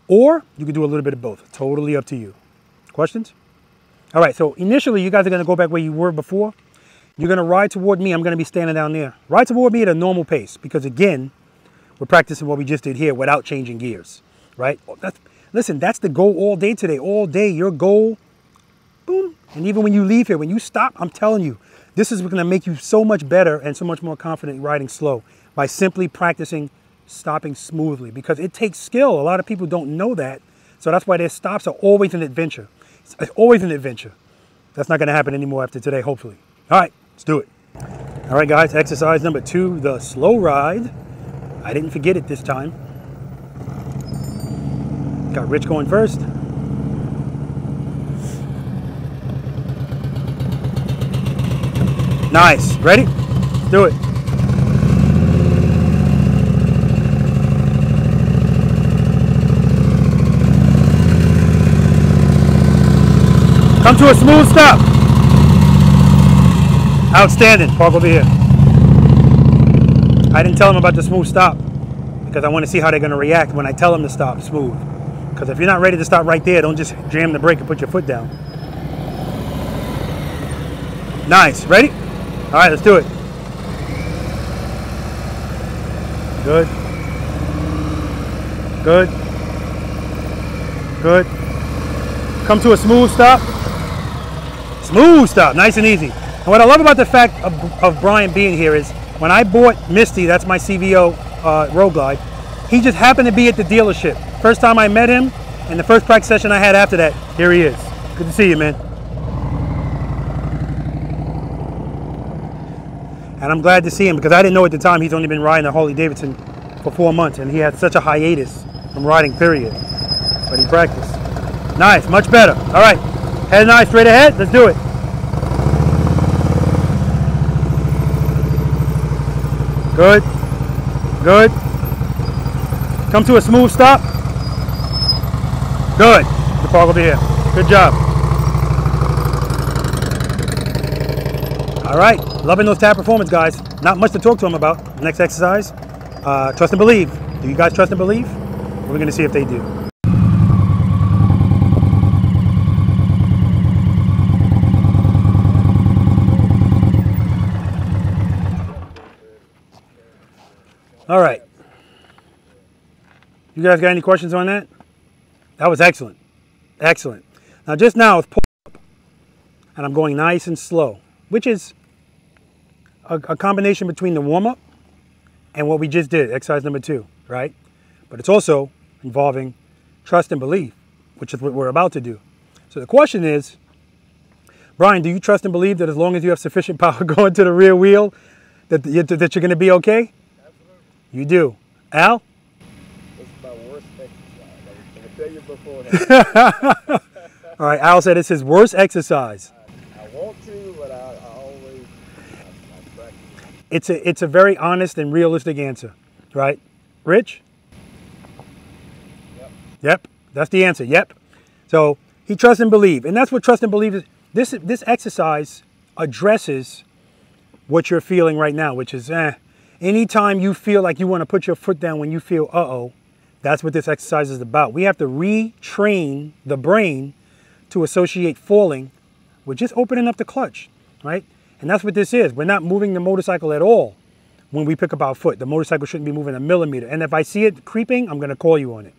Or you can do a little bit of both. Totally up to you. Questions? All right, so initially you guys are going to go back where you were before. You're going to ride toward me. I'm going to be standing down there. Ride toward me at a normal pace, because again, we're practicing what we just did here without changing gears, right? Listen, that's the goal all day today. All day, your goal, boom. And even when you leave here, when you stop, I'm telling you, this is going to make you so much better and so much more confident riding slow by simply practicing stopping smoothly, because it takes skill. A lot of people don't know that. So that's why their stops are always an adventure. It's always an adventure. That's not going to happen anymore after today, hopefully. All right, let's do it. All right, guys, exercise number 2, the slow ride. I didn't forget it this time. Got Rich going first. Nice. Ready? Let's do it. Come to a smooth stop. Outstanding. Park over here. I didn't tell them about the smooth stop because I want to see how they're going to react when I tell them to stop smooth. Because if you're not ready to stop right there, don't just jam the brake and put your foot down. Nice. Ready? All right, let's do it. Good. Good. Good. Come to a smooth stop. Smooth stop, nice and easy. And what I love about the fact of Brian being here is when I bought Misty, that's my CVO Road Glide, he just happened to be at the dealership. First time I met him, and the first practice session I had after that, here he is. Good to see you, man. And I'm glad to see him because I didn't know at the time he's only been riding a Harley Davidson for 4 months, and he had such a hiatus from riding, period. But he practiced. Nice, much better. All right, head and eye straight ahead. Let's do it. Good, good. Come to a smooth stop. Good. The park over here. Good job. All right, loving those tap performance, guys. Not much to talk to them about. Next exercise, trust and believe. Do you guys trust and believe? We're gonna see if they do. All right. You guys got any questions on that? That was excellent. Excellent. Now just now it's pull up and I'm going nice and slow, which is a combination between the warm-up and what we just did, exercise number 2, right? But it's also involving trust and belief, which is what we're about to do. So the question is, Brian, do you trust and believe that as long as you have sufficient power going to the rear wheel, that you're going to be okay? Absolutely. You do. Al? This is my worst exercise. I can tell you it beforehand. All right, Al said it's his worst exercise. I want to, but I always I practice. It's a very honest and realistic answer, right? Rich? Yep. Yep, that's the answer, yep. So he trusts and believes, and that's what trust and believe is. This exercise addresses what you're feeling right now, which is anytime you feel like you want to put your foot down when you feel uh-oh, that's what this exercise is about. We have to retrain the brain to associate falling with just opening up the clutch, right? And that's what this is. We're not moving the motorcycle at all when we pick up our foot. The motorcycle shouldn't be moving a millimeter. And if I see it creeping, I'm going to call you on it.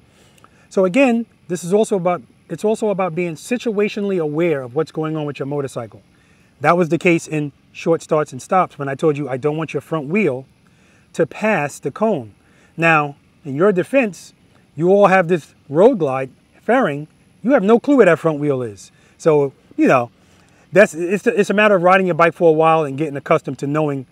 So again, this is also about, it's also about being situationally aware of what's going on with your motorcycle. That was the case in short starts and stops when I told you I don't want your front wheel to pass the cone. Now, in your defense, you all have this road glide fairing. You have no clue where that front wheel is. So, you know, it's a matter of riding your bike for a while and getting accustomed to knowing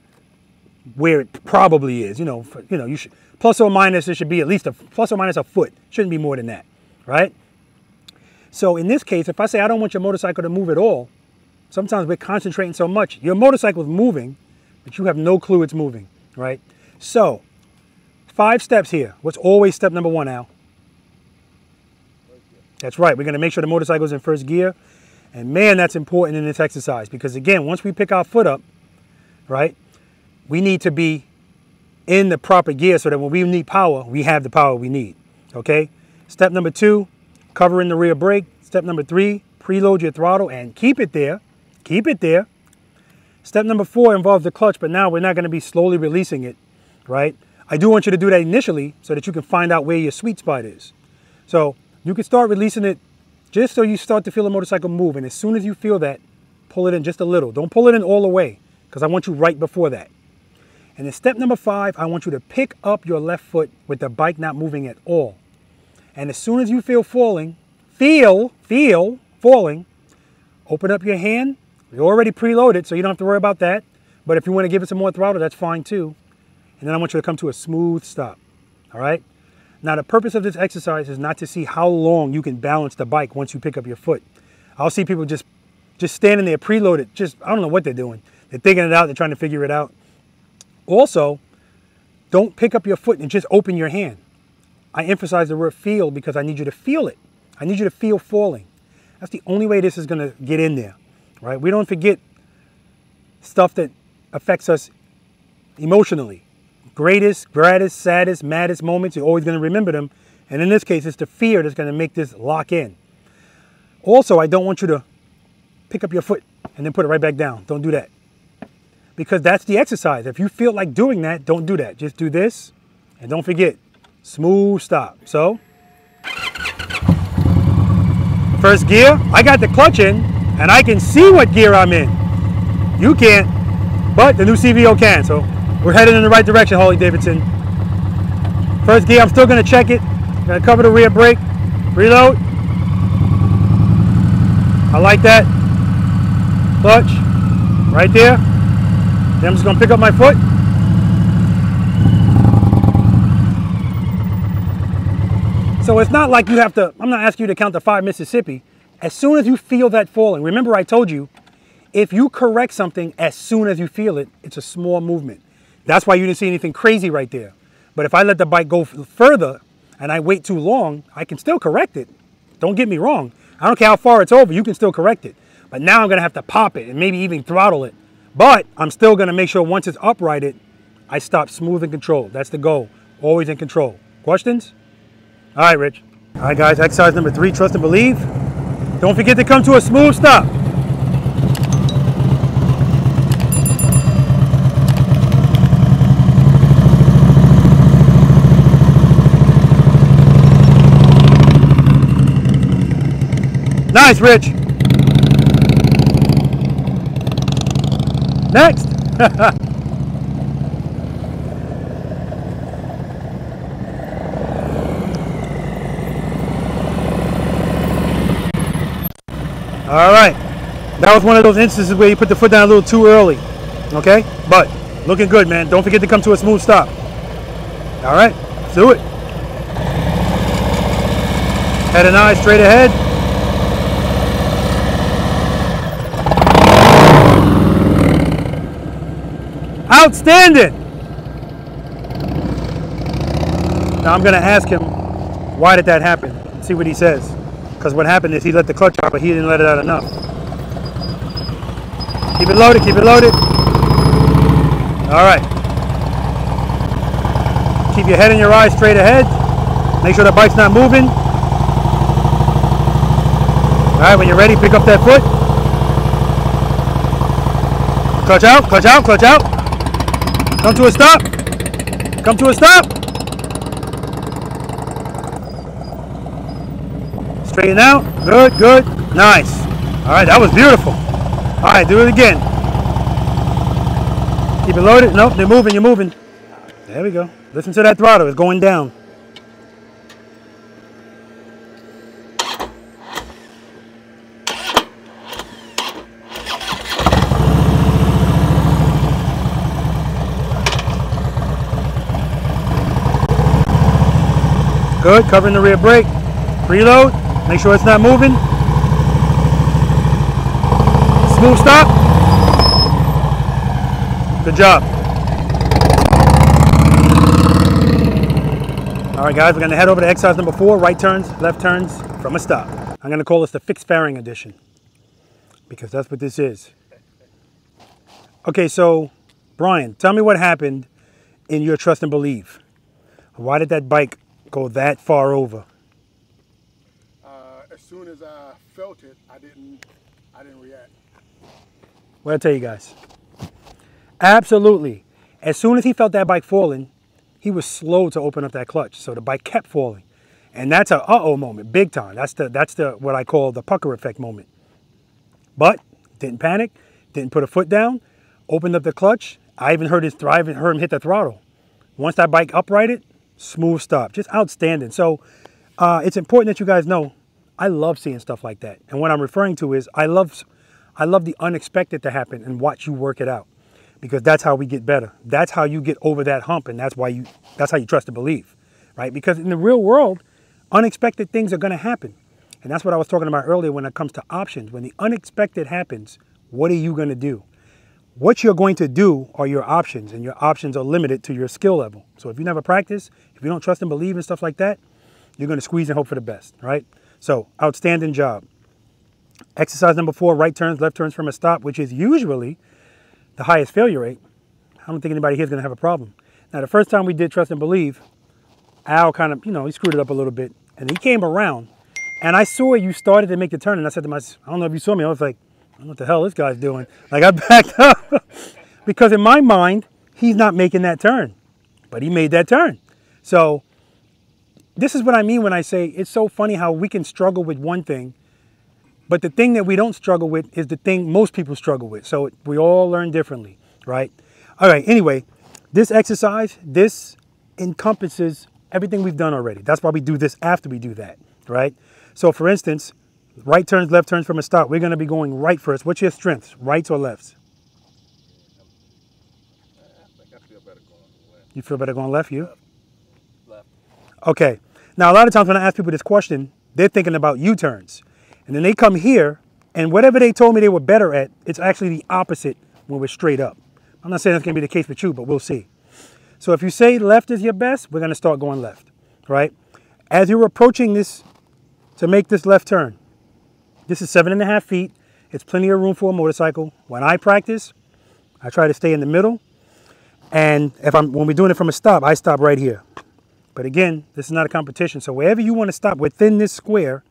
where it probably is. You should, plus or minus, it should be at least a plus or minus a foot. Shouldn't be more than that, right? So in this case, if I say I don't want your motorcycle to move at all, sometimes we're concentrating so much. Your motorcycle is moving, but you have no clue it's moving, right? So 5 steps here. What's always step number 1, Al? That's right. We're going to make sure the motorcycle is in first gear. And man, that's important in this exercise because again, once we pick our foot up, right, we need to be in the proper gear so that when we need power, we have the power we need, okay? Step number 2, covering the rear brake. Step number 3, preload your throttle and keep it there. Keep it there. Step number 4 involves the clutch, but now we're not going to be slowly releasing it, right? I do want you to do that initially so that you can find out where your sweet spot is. So you can start releasing it just so you start to feel the motorcycle move. And as soon as you feel that, pull it in just a little. Don't pull it in all the way because I want you right before that. And then step number 5, I want you to pick up your left foot with the bike not moving at all. And as soon as you feel falling, falling, open up your hand. You're already preloaded, so you don't have to worry about that. But if you want to give it some more throttle, that's fine too. And then I want you to come to a smooth stop, all right? Now, the purpose of this exercise is not to see how long you can balance the bike once you pick up your foot. I'll see people just standing there preloaded, I don't know what they're doing. They're thinking it out, they're trying to figure it out. Also, don't pick up your foot and just open your hand. I emphasize the word feel because I need you to feel it. I need you to feel falling. That's the only way this is going to get in there, right? We don't forget stuff that affects us emotionally. Greatest, saddest, maddest moments, you're always going to remember them. And in this case, it's the fear that's going to make this lock in. Also, I don't want you to pick up your foot and then put it right back down. Don't do that. Because that's the exercise. If you feel like doing that, don't do that. Just do this. And don't forget, smooth stop. So, first gear, I got the clutch in, and I can see what gear I'm in. You can't, but the new CVO can. So, we're headed in the right direction, Harley Davidson. First gear, I'm still going to check it. I'm going to cover the rear brake. Reload. I like that. Clutch. Right there. Then I'm just going to pick up my foot. So it's not like you have to, I'm not asking you to count to 5 Mississippi. As soon as you feel that falling, remember I told you, if you correct something as soon as you feel it, it's a small movement. That's why you didn't see anything crazy right there. But if I let the bike go further and I wait too long, I can still correct it. Don't get me wrong. I don't care how far it's over, you can still correct it. But now I'm going to have to pop it and maybe even throttle it. But I'm still going to make sure once it's uprighted, I stop smooth and controlled. That's the goal. Always in control. Questions? All right, Rich. All right, guys. Exercise number 3, trust and believe. Don't forget to come to a smooth stop. Nice, Rich. Next. All right. That was one of those instances where you put the foot down a little too early. Okay? But looking good, man. Don't forget to come to a smooth stop. All right. Let's do it. Head and eye straight ahead. Outstanding. Now I'm going to ask him, why did that happen? See what he says. Because what happened is he let the clutch out, but he didn't let it out enough. Keep it loaded, keep it loaded. All right. Keep your head and your eyes straight ahead. Make sure the bike's not moving. All right, when you're ready, pick up that foot. Clutch out, clutch out, clutch out. Come to a stop. Come to a stop. Straighten out. Good, good. Nice. All right, that was beautiful. All right, do it again. Keep it loaded. Nope, you're moving, you're moving. There we go. Listen to that throttle. It's going down. Good, covering the rear brake. Preload, make sure it's not moving. Smooth stop. Good job. All right, guys, we're gonna head over to exercise number 4, right turns, left turns from a stop. I'm gonna call this the fixed fairing edition because that's what this is. Okay, so Brian, tell me what happened in your trust and believe. Why did that bike go that far over? As soon as I felt it, I didn't react. Well, I'll tell you guys. Absolutely. As soon as he felt that bike falling, he was slow to open up that clutch. So the bike kept falling. And that's a uh-oh moment, big time. That's the what I call the pucker effect moment. But didn't panic, didn't put a foot down, opened up the clutch. I even heard heard him hit the throttle. Once that bike uprighted, smooth stop, just outstanding. So it's important that you guys know I love seeing stuff like that. And what I'm referring to is I love the unexpected to happen and watch you work it out, because that's how we get better. That's how you get over that hump, and that's how you trust and believe, right? Because in the real world, unexpected things are going to happen. And that's what I was talking about earlier when it comes to options. When the unexpected happens, what are you going to do? What you're going to do are your options, and your options are limited to your skill level. So if you never practice, if you don't trust and believe in stuff like that, you're going to squeeze and hope for the best, right? So outstanding job. Exercise number 4, right turns, left turns from a stop, which is usually the highest failure rate. I don't think anybody here is going to have a problem. Now, the first time we did trust and believe, Al kind of, he screwed it up a little bit, and he came around, and I saw you started to make the turn, and I said to myself, I don't know if you saw me, I was like, I don't know what the hell this guy's doing. Like, I backed up because in my mind, he's not making that turn, but he made that turn. So this is what I mean when I say it's so funny how we can struggle with one thing, but the thing that we don't struggle with is the thing most people struggle with. So we all learn differently, right? All right, anyway, this exercise, this encompasses everything we've done already. That's why we do this after we do that, right? So for instance, right turns, left turns from a stop. We're going to be going right first. What's your strengths, rights or lefts? I think I feel better going left. You feel better going left, you? Left. Okay. Now, a lot of times when I ask people this question, they're thinking about U-turns. And then they come here, and whatever they told me they were better at, it's actually the opposite when we're straight up. I'm not saying that's going to be the case with you, but we'll see. So if you say left is your best, we're going to start going left, right? As you're approaching this to make this left turn, this is 7.5 feet. It's plenty of room for a motorcycle. When I practice, I try to stay in the middle. And when we're doing it from a stop, I stop right here. But again, this is not a competition. So wherever you want to stop within this square,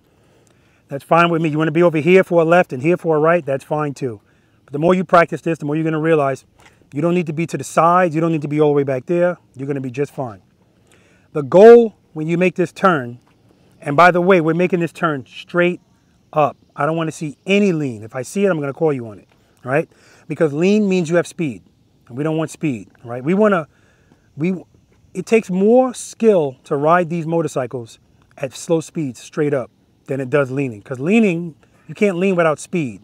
that's fine with me. You want to be over here for a left and here for a right, that's fine too. But the more you practice this, the more you're going to realize you don't need to be to the sides. You don't need to be all the way back there. You're going to be just fine. The goal when you make this turn, and by the way, we're making this turn straight up. I don't want to see any lean. If I see it, I'm going to call you on it, right? Because lean means you have speed, and we don't want speed, right? It takes more skill to ride these motorcycles at slow speeds straight up than it does leaning. Because leaning, you can't lean without speed.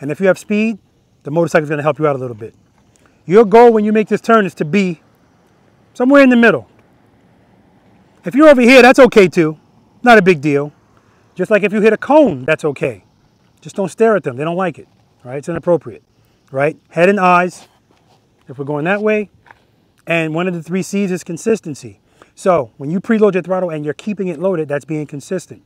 And if you have speed, the motorcycle is going to help you out a little bit. Your goal when you make this turn is to be somewhere in the middle. If you're over here, that's okay too. Not a big deal. Just like if you hit a cone, that's okay. Just don't stare at them. They don't like it, right? It's inappropriate, right? Head and eyes, if we're going that way. And one of the 3 C's is consistency. So when you preload your throttle and you're keeping it loaded, that's being consistent.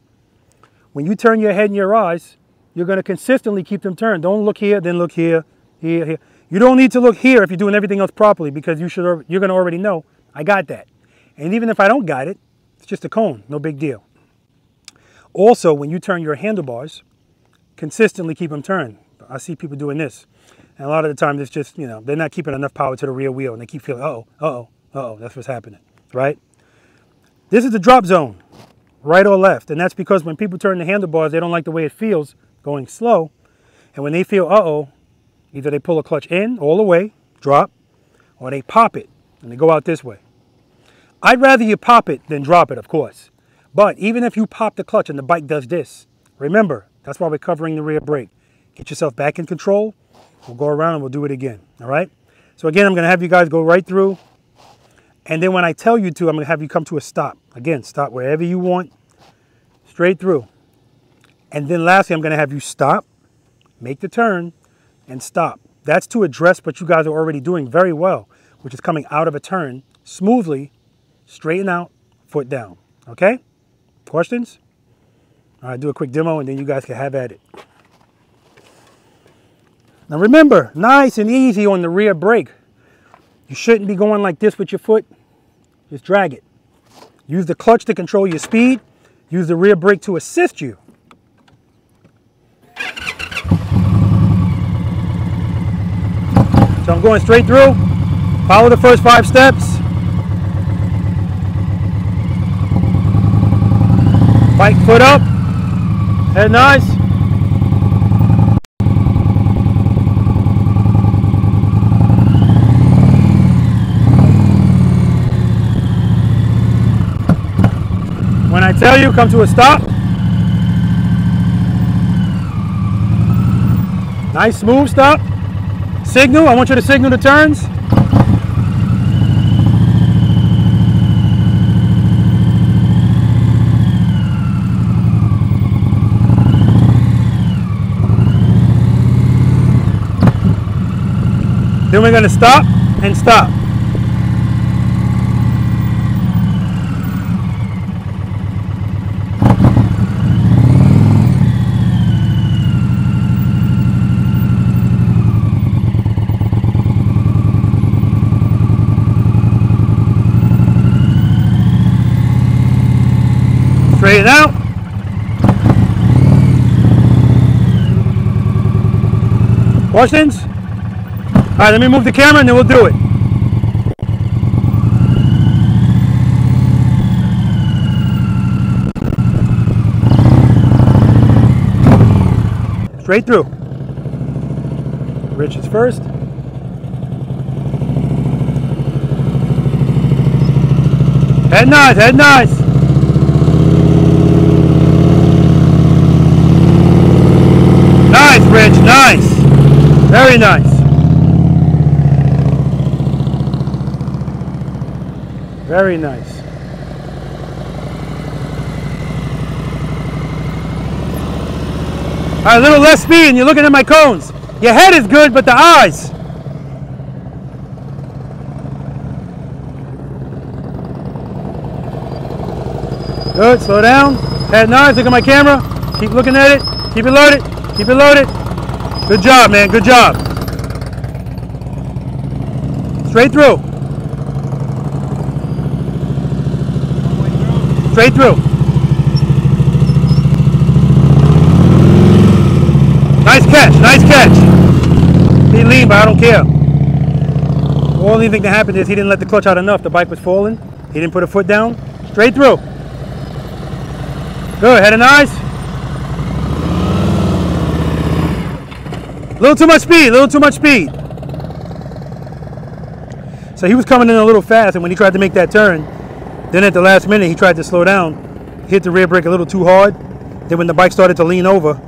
When you turn your head and your eyes, you're going to consistently keep them turned. Don't look here, then look here, here, here. You don't need to look here if you're doing everything else properly, because you're going to already know, I got that. And even if I don't got it, it's just a cone, no big deal. Also, when you turn your handlebars, consistently keep them turned. I see people doing this. And a lot of the time, it's just, you know, they're not keeping enough power to the rear wheel, and they keep feeling, uh-oh, uh-oh, uh-oh, that's what's happening, right? This is the drop zone, right or left. And that's because when people turn the handlebars, they don't like the way it feels going slow. And when they feel, uh-oh, either they pull a clutch in all the way, drop, or they pop it, and they go out this way. I'd rather you pop it than drop it, of course. But even if you pop the clutch and the bike does this, remember, that's why we're covering the rear brake. Get yourself back in control. We'll go around and we'll do it again, all right? So again, I'm going to have you guys go right through. And then when I tell you to, I'm going to have you come to a stop. Again, stop wherever you want, straight through. And then lastly, I'm going to have you stop, make the turn, and stop. That's to address what you guys are already doing very well, which is coming out of a turn smoothly, straighten out, foot down, okay? Questions? All right, do a quick demo and then you guys can have at it. Now remember, nice and easy on the rear brake. You shouldn't be going like this with your foot. Just drag it. Use the clutch to control your speed. Use the rear brake to assist you. So I'm going straight through. Follow the first 5 steps. Bike foot up. Head nice. When I tell you, come to a stop. Nice smooth stop. Signal, I want you to signal the turns. Then we're going to stop and stop. Straighten out. Questions? All right, let me move the camera and then we'll do it. Straight through. Rich is first. Head nice, head nice. Nice, Rich, nice. Very nice. Very nice. All right, a little less speed and you're looking at my cones. Your head is good, but the eyes. Good, slow down. Head nice, look at my camera. Keep looking at it. Keep it loaded. Keep it loaded. Good job, man, good job. Straight through. Straight through. Nice catch, nice catch. He leaned, but I don't care. The only thing that happened is he didn't let the clutch out enough. The bike was falling. He didn't put a foot down. Straight through. Good, head and eyes. A little too much speed, a little too much speed. So he was coming in a little fast, and when he tried to make that turn, then at the last minute he tried to slow down, hit the rear brake a little too hard. Then when the bike started to lean over,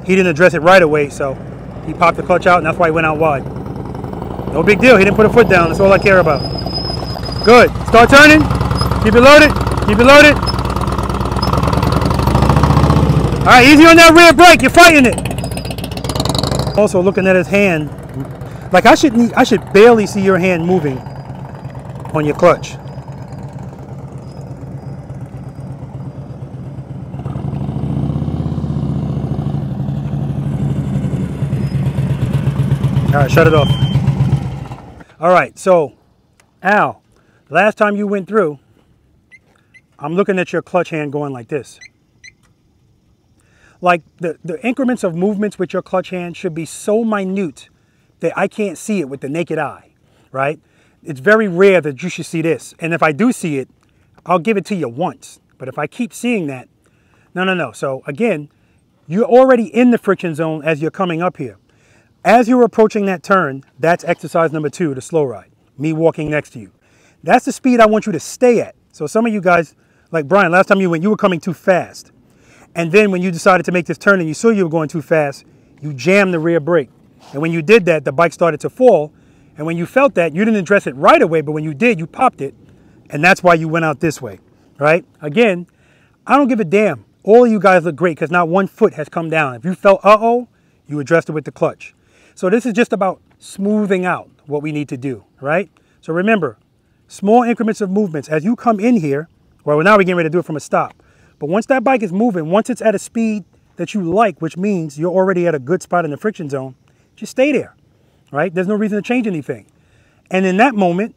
he didn't address it right away, so he popped the clutch out, and that's why he went out wide. No big deal, he didn't put a foot down, that's all I care about. Good, start turning, keep it loaded, keep it loaded. right, easy on that rear brake. You're fighting it. Also looking at his hand, like I should barely see your hand moving on your clutch. All right, shut it off. All right, so Al, last time you went through, I'm looking at your clutch hand going like this. Like the increments of movements with your clutch hand should be so minute that I can't see it with the naked eye, right? It's very rare that you should see this. And if I do see it, I'll give it to you once. But if I keep seeing that, no. So again, you're already in the friction zone as you're coming up here. As you're approaching that turn, that's exercise number 2, the slow ride, me walking next to you. That's the speed I want you to stay at. So some of you guys, like Brian, last time you went, you were coming too fast. And then when you decided to make this turn and you saw you were going too fast, you jammed the rear brake. And when you did that, the bike started to fall. And when you felt that, you didn't address it right away, but when you did, you popped it. And that's why you went out this way, right? Again, I don't give a damn. All of you guys look great because not one foot has come down. If you felt uh-oh, you addressed it with the clutch. So this is just about smoothing out what we need to do, right? So remember, small increments of movements. As you come in here, well, now we're getting ready to do it from a stop. But once that bike is moving, once it's at a speed that you like, which means you're already at a good spot in the friction zone, just stay there, right? There's no reason to change anything. And in that moment,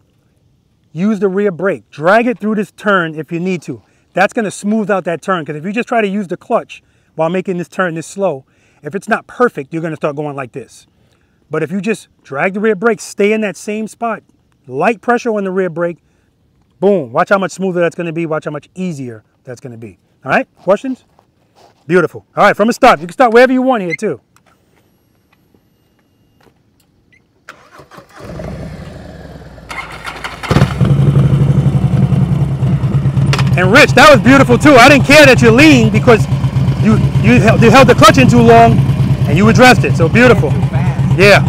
use the rear brake. Drag it through this turn if you need to. That's going to smooth out that turn, because if you just try to use the clutch while making this turn this slow, if it's not perfect, you're going to start going like this. But if you just drag the rear brake, stay in that same spot, light pressure on the rear brake, boom, watch how much smoother that's going to be, watch how much easier that's going to be. All right, questions? Beautiful. All right, from a stop. You can start wherever you want here too. And Rich, that was beautiful too. I didn't care that you leaned because you held the clutch in too long and you addressed it. So beautiful. Yeah.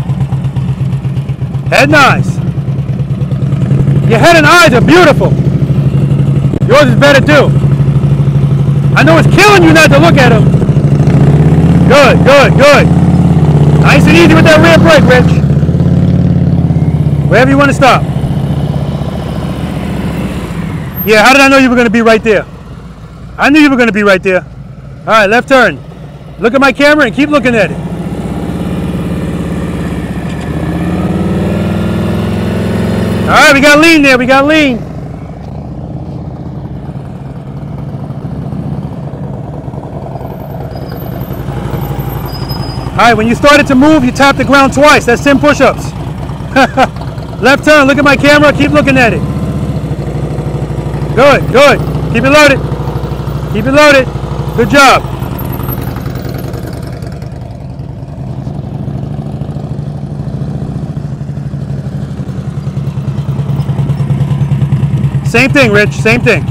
Head nice. Your head and eyes are beautiful. Yours is better too. I know it's killing you not to look at them. Good, good, good. Nice and easy with that rear brake, Rich. Wherever you want to stop. Yeah, how did I know you were going to be right there? I knew you were going to be right there. All right, left turn. Look at my camera and keep looking at it. All right, we got lean there. We got lean. All right, when you started to move, you tap the ground twice. That's 10 push-ups. Left turn. Look at my camera. Keep looking at it. Good, good. Keep it loaded. Keep it loaded. Good job. Same thing, Rich. Same thing.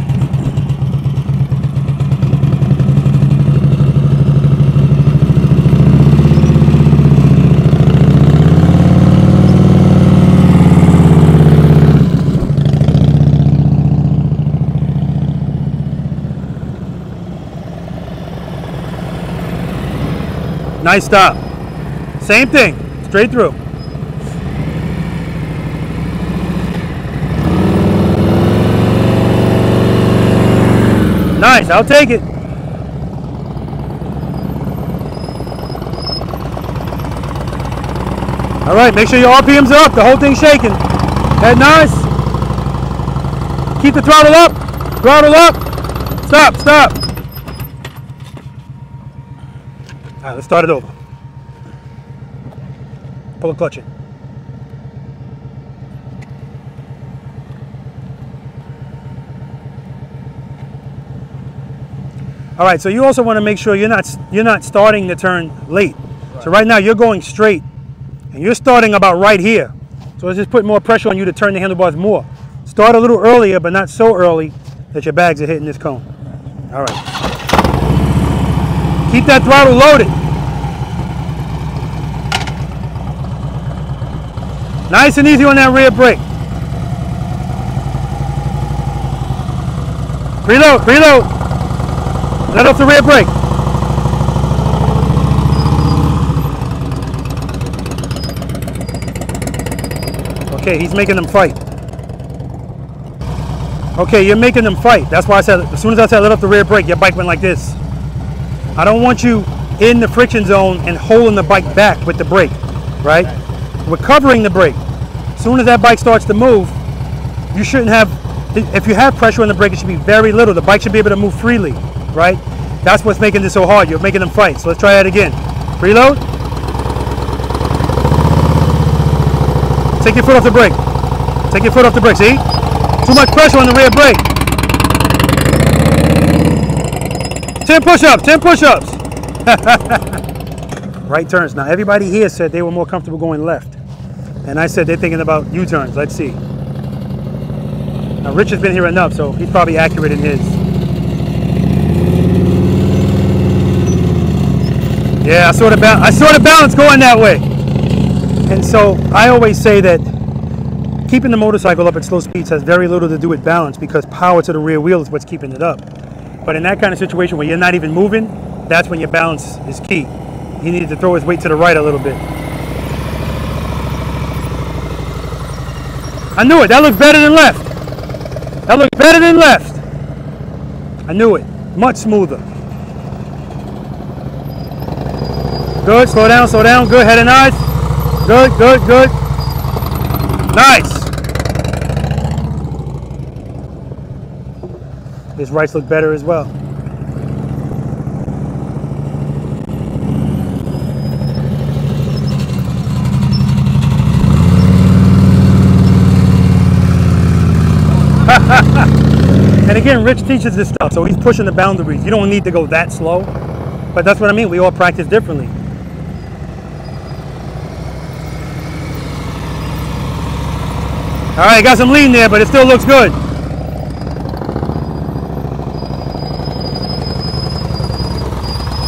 Nice stop. Same thing, straight through. Nice, I'll take it. All right, make sure your RPMs are up, the whole thing's shaking. Head nice. Keep the throttle up, throttle up. Stop, stop. All right, let's start it over. Pull the clutch in. All right, so you also want to make sure you're not starting the turn late. Right. So right now you're going straight, and you're starting about right here. So let's just put more pressure on you to turn the handlebars more. Start a little earlier, but not so early that your bags are hitting this cone. All right. Keep that throttle loaded. Nice and easy on that rear brake. Preload, preload. Let off the rear brake. Okay, he's making them fight. Okay, you're making them fight. That's why I said, as soon as I said let off the rear brake, your bike went like this. I don't want you in the friction zone and holding the bike back with the brake, right? We're covering the brake. As soon as that bike starts to move, you shouldn't have, if you have pressure on the brake, it should be very little. The bike should be able to move freely, right? That's what's making this so hard. You're making them fight. So let's try that again. Preload. Take your foot off the brake. Take your foot off the brake, see? Too much pressure on the rear brake. 10 push-ups, 10 push-ups. Right turns. Now, everybody here said they were more comfortable going left. And I said they're thinking about U-turns. Let's see. Now, Rich has been here enough, so he's probably accurate in his. Yeah, I saw the balance going that way. And so I always say that keeping the motorcycle up at slow speeds has very little to do with balance, because power to the rear wheel is what's keeping it up. But in that kind of situation where you're not even moving, that's when your balance is key. He needed to throw his weight to the right a little bit. I knew it. That looks better than left. That looks better than left. I knew it. Much smoother. Good. Slow down, slow down. Good. Head and eyes. Good, good, good. Nice. His rights look better as well. And again, Rich teaches this stuff, so he's pushing the boundaries. You don't need to go that slow, but that's what I mean. We all practice differently. All right, got some lean there, but it still looks good.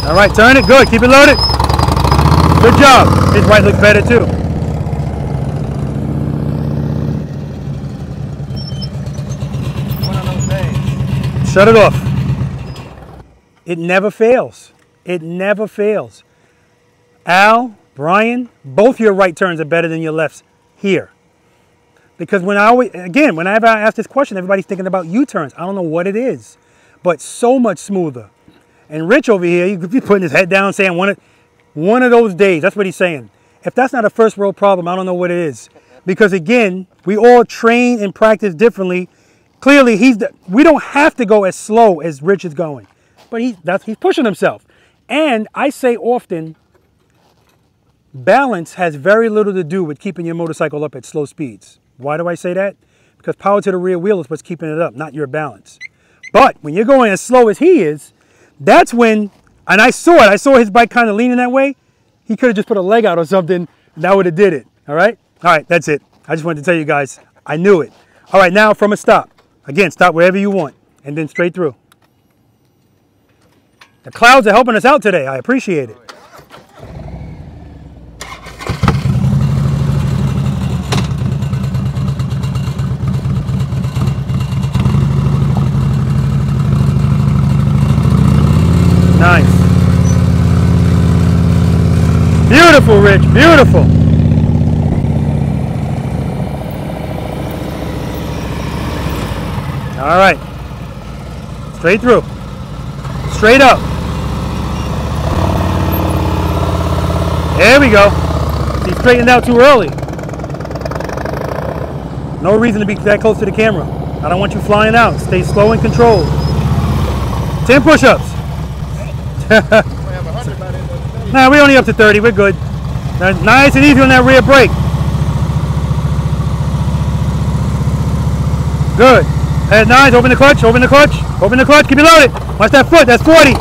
All right, turn it, good, keep it loaded. Good job. His right looks better too. One of those days. Shut it off. It never fails. It never fails. Al, Brian, both your right turns are better than your lefts here. Because whenever I ask this question, everybody's thinking about U-turns. I don't know what it is, but so much smoother. And Rich over here, he could be putting his head down saying one of those days. That's what he's saying. If that's not a first world problem, I don't know what it is. Because again, we all train and practice differently. Clearly, we don't have to go as slow as Rich is going. But he's pushing himself. And I say often, balance has very little to do with keeping your motorcycle up at slow speeds. Why do I say that? Because power to the rear wheel is what's keeping it up, not your balance. But when you're going as slow as he is, that's when, and I saw his bike kind of leaning that way. He could have just put a leg out or something, and that would have did it, all right? All right, that's it. I just wanted to tell you guys, I knew it. All right, now from a stop. Again, stop wherever you want, and then straight through. The clouds are helping us out today. I appreciate it. Nice. Beautiful, Rich, beautiful. All right. Straight through. Straight up. There we go. He straightened out too early. No reason to be that close to the camera. I don't want you flying out. Stay slow and controlled. 10 push-ups. Nah, we're only up to 30. We're good. Nice and easy on that rear brake. Good. Head nice. Open the clutch. Open the clutch. Open the clutch. Keep it loaded. Watch that foot. That's 40.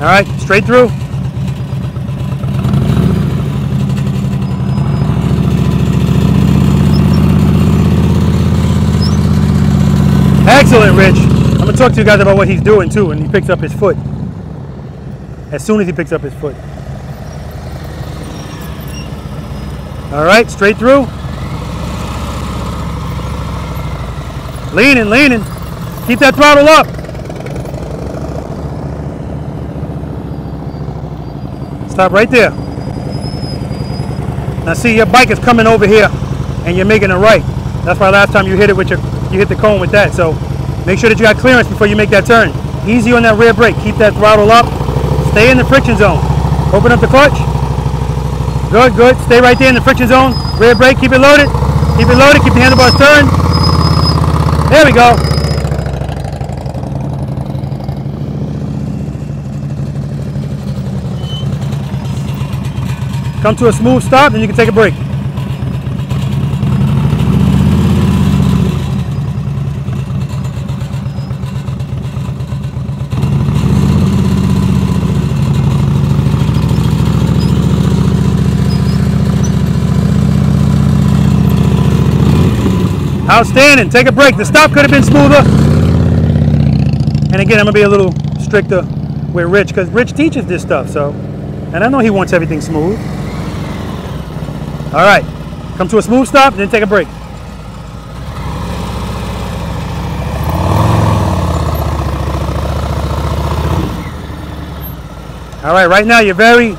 All right. Straight through. Excellent, Rich. I'm going to talk to you guys about what he's doing too when he picks up his foot. As soon as he picks up his foot. All right, straight through. Leaning, leaning. Keep that throttle up. Stop right there. Now see, your bike is coming over here and you're making a right. That's why last time you hit it with you hit the cone with that. So make sure that you got clearance before you make that turn. Easy on that rear brake. Keep that throttle up. Stay in the friction zone. Open up the clutch. Good, good. Stay right there in the friction zone. Rear brake, keep it loaded. Keep it loaded, keep the handlebars turned. There we go. Come to a smooth stop, then you can take a break. Outstanding. Take a break. The stop could have been smoother. And again, I'm going to be a little stricter with Rich because Rich teaches this stuff. So, and I know he wants everything smooth. All right. Come to a smooth stop, then take a break. All right. Right now, you're very,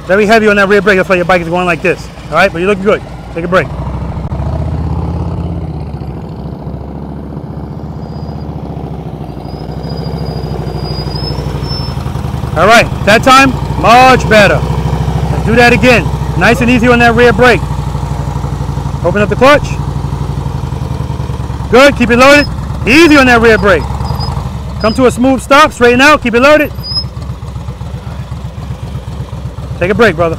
very heavy on that rear brake. That's why your bike is going like this. All right. But you're looking good. Take a break. All right, that time, much better. Let's do that again. Nice and easy on that rear brake. Open up the clutch. Good, keep it loaded. Easy on that rear brake. Come to a smooth stop, straighten out, keep it loaded. Take a break, brother.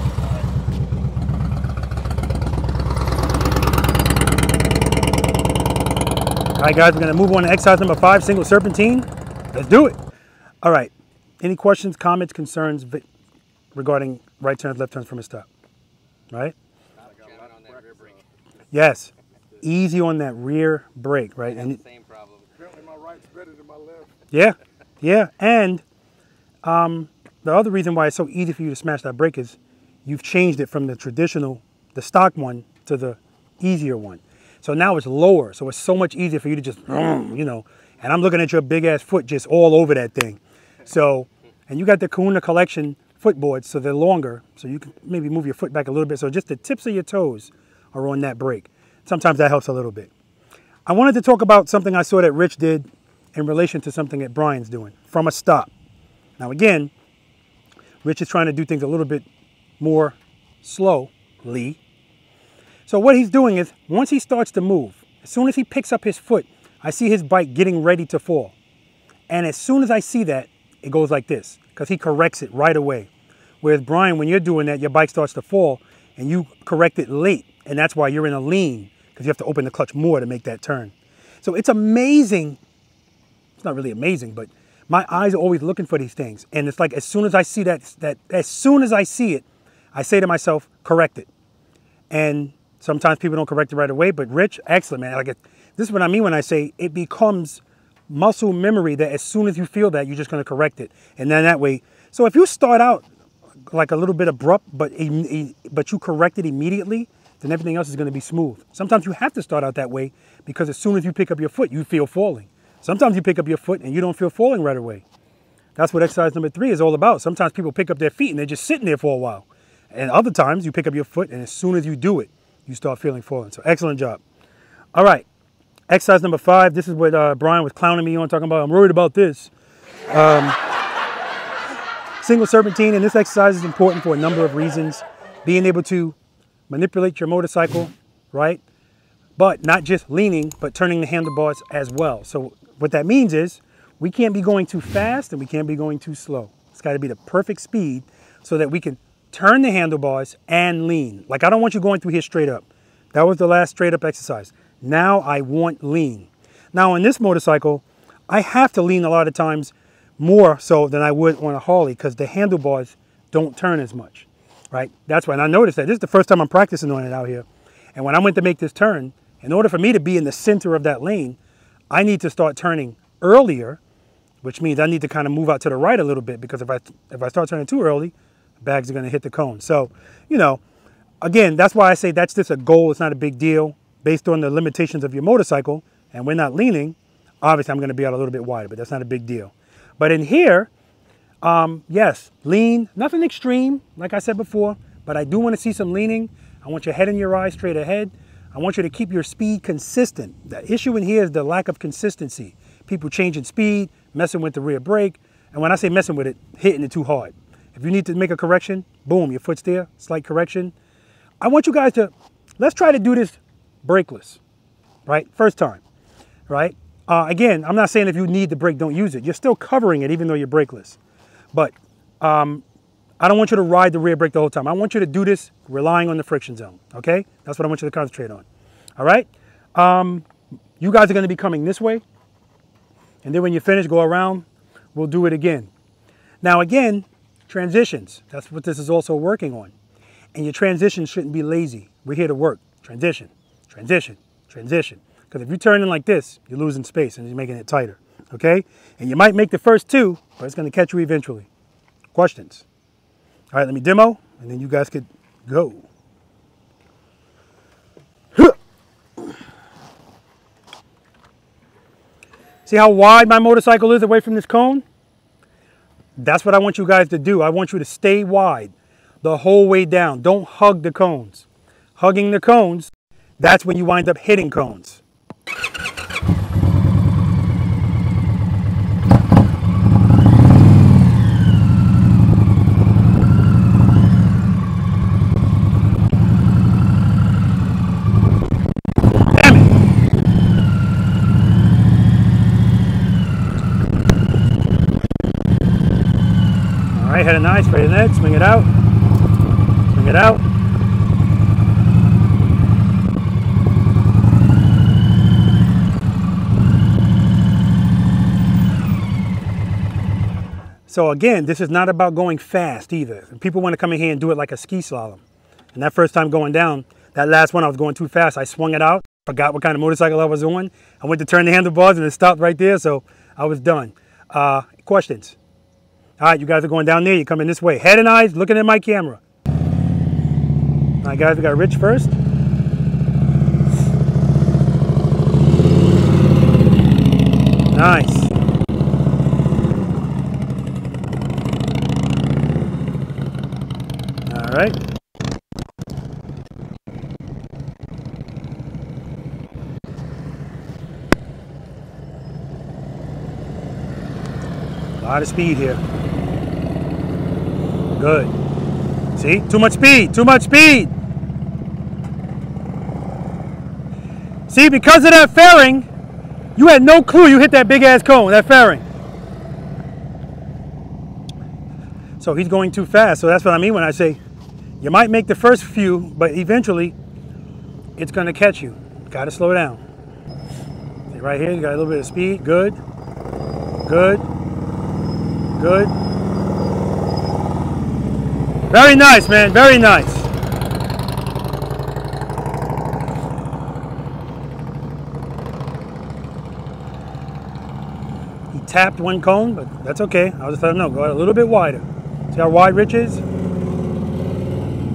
All right, guys, we're gonna move on to exercise number 5, single serpentine. Let's do it. All right. Any questions, comments, concerns regarding right turns, left turns from a stop? Right? Yes. Easy on that rear brake, right? And the same problem. Apparently my right's better than my left. Yeah, yeah. And the other reason why it's so easy for you to smash that brake is you've changed it from the traditional, the stock one, to the easier one. So now it's lower. So it's so much easier for you to just, you know, and I'm looking at your big ass foot just all over that thing. So, and you got the Kahuna Collection footboards, so they're longer, so you can maybe move your foot back a little bit. So just the tips of your toes are on that brake. Sometimes that helps a little bit. I wanted to talk about something I saw that Rich did in relation to something that Brian's doing, from a stop. Now again, Rich is trying to do things a little bit more slowly. So what he's doing is, once he starts to move, as soon as he picks up his foot, I see his bike getting ready to fall. And as soon as I see that, it goes like this, because he corrects it right away. Whereas Brian, when you're doing that, your bike starts to fall and you correct it late. And that's why you're in a lean, because you have to open the clutch more to make that turn. So it's amazing. It's not really amazing, but my eyes are always looking for these things. And it's like, as soon as I see as soon as I see it, I say to myself, correct it. And sometimes people don't correct it right away, but Rich, excellent, man. Like, this is what I mean when I say it becomes muscle memory, that as soon as you feel that, you're just going to correct it. And then that way, so if you start out like a little bit abrupt, but you correct it immediately, then everything else is going to be smooth. Sometimes you have to start out that way, because as soon as you pick up your foot, you feel falling. Sometimes you pick up your foot and you don't feel falling right away. That's what exercise number 3 is all about. Sometimes people pick up their feet and they're just sitting there for a while. And other times you pick up your foot and as soon as you do it, you start feeling falling. So excellent job. All right. Exercise number 5, this is what Brian was clowning me on, talking about, I'm worried about this. Single serpentine, and this exercise is important for a number of reasons. Being able to manipulate your motorcycle, right? But not just leaning, but turning the handlebars as well. So what that means is, we can't be going too fast and we can't be going too slow. It's got to be the perfect speed so that we can turn the handlebars and lean. Like, I don't want you going through here straight up. That was the last straight up exercise. Now I want lean. Now on this motorcycle, I have to lean a lot of times more so than I would on a Harley, because the handlebars don't turn as much, right? That's why, and I noticed that this is the first time I'm practicing on it out here. And when I went to make this turn, in order for me to be in the center of that lane, I need to start turning earlier, which means I need to kind of move out to the right a little bit, because if I start turning too early, bags are going to hit the cone. So, you know, again, that's why I say that's just a goal. It's not a big deal. Based on the limitations of your motorcycle, and we're not leaning, obviously I'm going to be out a little bit wider, but that's not a big deal. But in here, Yes, lean, nothing extreme, like I said before, but I do want to see some leaning. I want your head and your eyes straight ahead. I want you to keep your speed consistent. The issue in here is the lack of consistency. People changing speed, messing with the rear brake. And when I say messing with it, hitting it too hard. If you need to make a correction, boom, your foot's there, slight correction. I want you guys to, let's try to do this brakeless, right? First time, right? Again, I'm not saying if you need the brake, don't use it. You're still covering it even though you're brakeless. But I don't want you to ride the rear brake the whole time. I want you to do this relying on the friction zone, okay? That's what I want you to concentrate on, all right? You guys are gonna be coming this way, and then when you finish, go around, we'll do it again. Now again, transitions, that's what this is also working on. And your transitions shouldn't be lazy. We're here to work. Transition, transition, transition. Because if you turn in like this, you're losing space and you're making it tighter, okay? And you might make the first two, but it's gonna catch you eventually. Questions? All right, let me demo, and then you guys could go. See how wide my motorcycle is away from this cone? That's what I want you guys to do. I want you to stay wide the whole way down. Don't hug the cones. Hugging the cones, that's when you wind up hitting cones. Head and eye, straight ahead, swing it out, swing it out. So again, this is not about going fast either. People want to come in here and do it like a ski slalom. And that first time going down, that last one I was going too fast, I swung it out, forgot what kind of motorcycle I was on. I went to turn the handlebars and it stopped right there, so I was done. Questions? All right, you guys are going down there. You're coming this way. Head and eyes, looking at my camera. All right, guys, we got Rich first. Nice. All right. A lot of speed here. Good. See? Too much speed. Too much speed. See, because of that fairing, you had no clue you hit that big ass cone, that fairing. So he's going too fast. So that's what I mean when I say you might make the first few, but eventually it's going to catch you. Got to slow down. See, right here, you got a little bit of speed. Good. Good. Good. Very nice, man. Very nice. He tapped one cone, but that's okay. I'll just let him know. Go out a little bit wider. See how wide Rich is?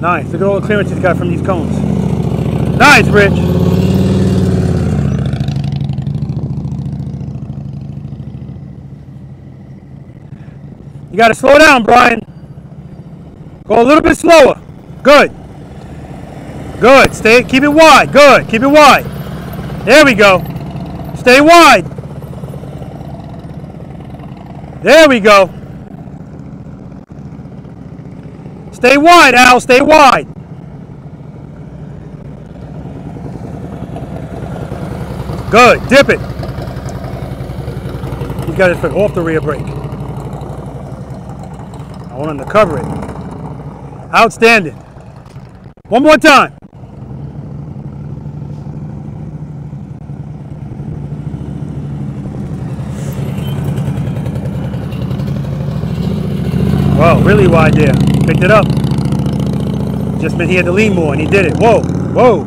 Nice. Look at all the clearance he's got from these cones. Nice, Rich. You got to slow down, Brian. Go a little bit slower. Good. Good. Stay. Keep it wide. Good. Keep it wide. There we go. Stay wide. There we go. Stay wide, Al. Stay wide. Good. Dip it. He's got his foot off the rear brake. I want him to cover it. Outstanding. One more time. Whoa, really wide there. Picked it up. Just meant he had to lean more and he did it. Whoa, whoa.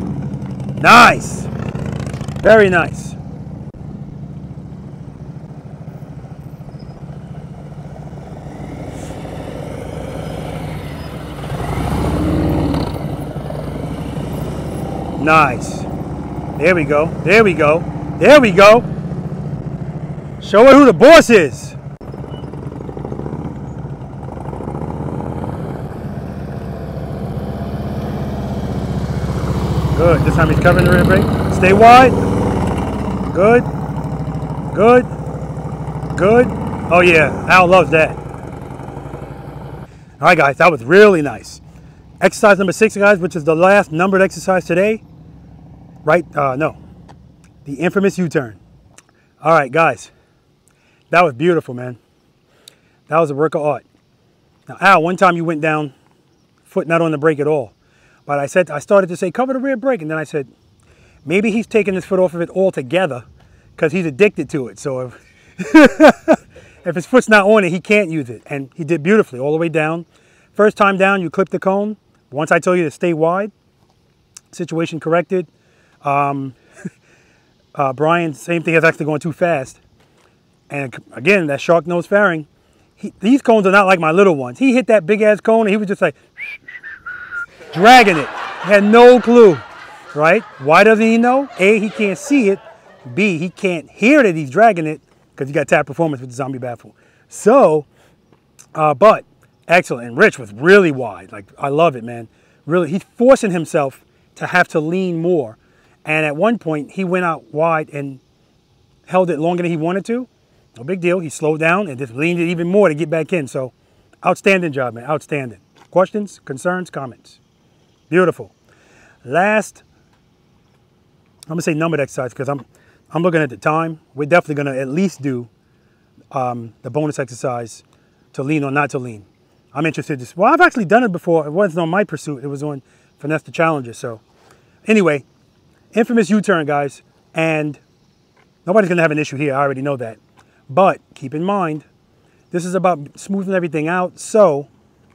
Nice. Very nice. Nice. There we go. There we go. There we go. Show her who the boss is. This time he's covering the rear brake. Stay wide. Good. Good. Good. Oh yeah, Al loves that. All right, guys, that was really nice. Exercise number 6, guys, which is the last numbered exercise today. Right? No. The infamous U-turn. All right, guys. That was beautiful, man. That was a work of art. Now, Al, one time you went down, foot not on the brake at all. But I started to say, cover the rear brake. And then I said, maybe he's taking his foot off of it altogether because he's addicted to it. So if his foot's not on it, he can't use it. And he did beautifully all the way down. First time down, you clip the cone. Once I told you to stay wide, situation corrected. Brian, same thing, is actually going too fast. And again, that shark nose fairing, these cones are not like my little ones. He hit that big ass cone and he was just like dragging it. He had no clue, right? Why doesn't he know? A, he can't see it. B, he can't hear that he's dragging it because he got tap performance with the zombie baffle. So, but excellent. And Rich was really wide. Like, I love it, man. Really, he's forcing himself to have to lean more. And at one point, he went out wide and held it longer than he wanted to. No big deal. He slowed down and just leaned it even more to get back in. So, outstanding job, man. Outstanding. Questions, concerns, comments. Beautiful. Last, I'm going to say numbered exercise because I'm looking at the time. We're definitely going to at least do the bonus exercise to lean or not to lean. I'm interested. Well, I've actually done it before. It wasn't on my pursuit. It was on Finesse the Challenger. So, anyway, infamous U-turn, guys. And nobody's going to have an issue here. I already know that. But keep in mind, this is about smoothing everything out. So,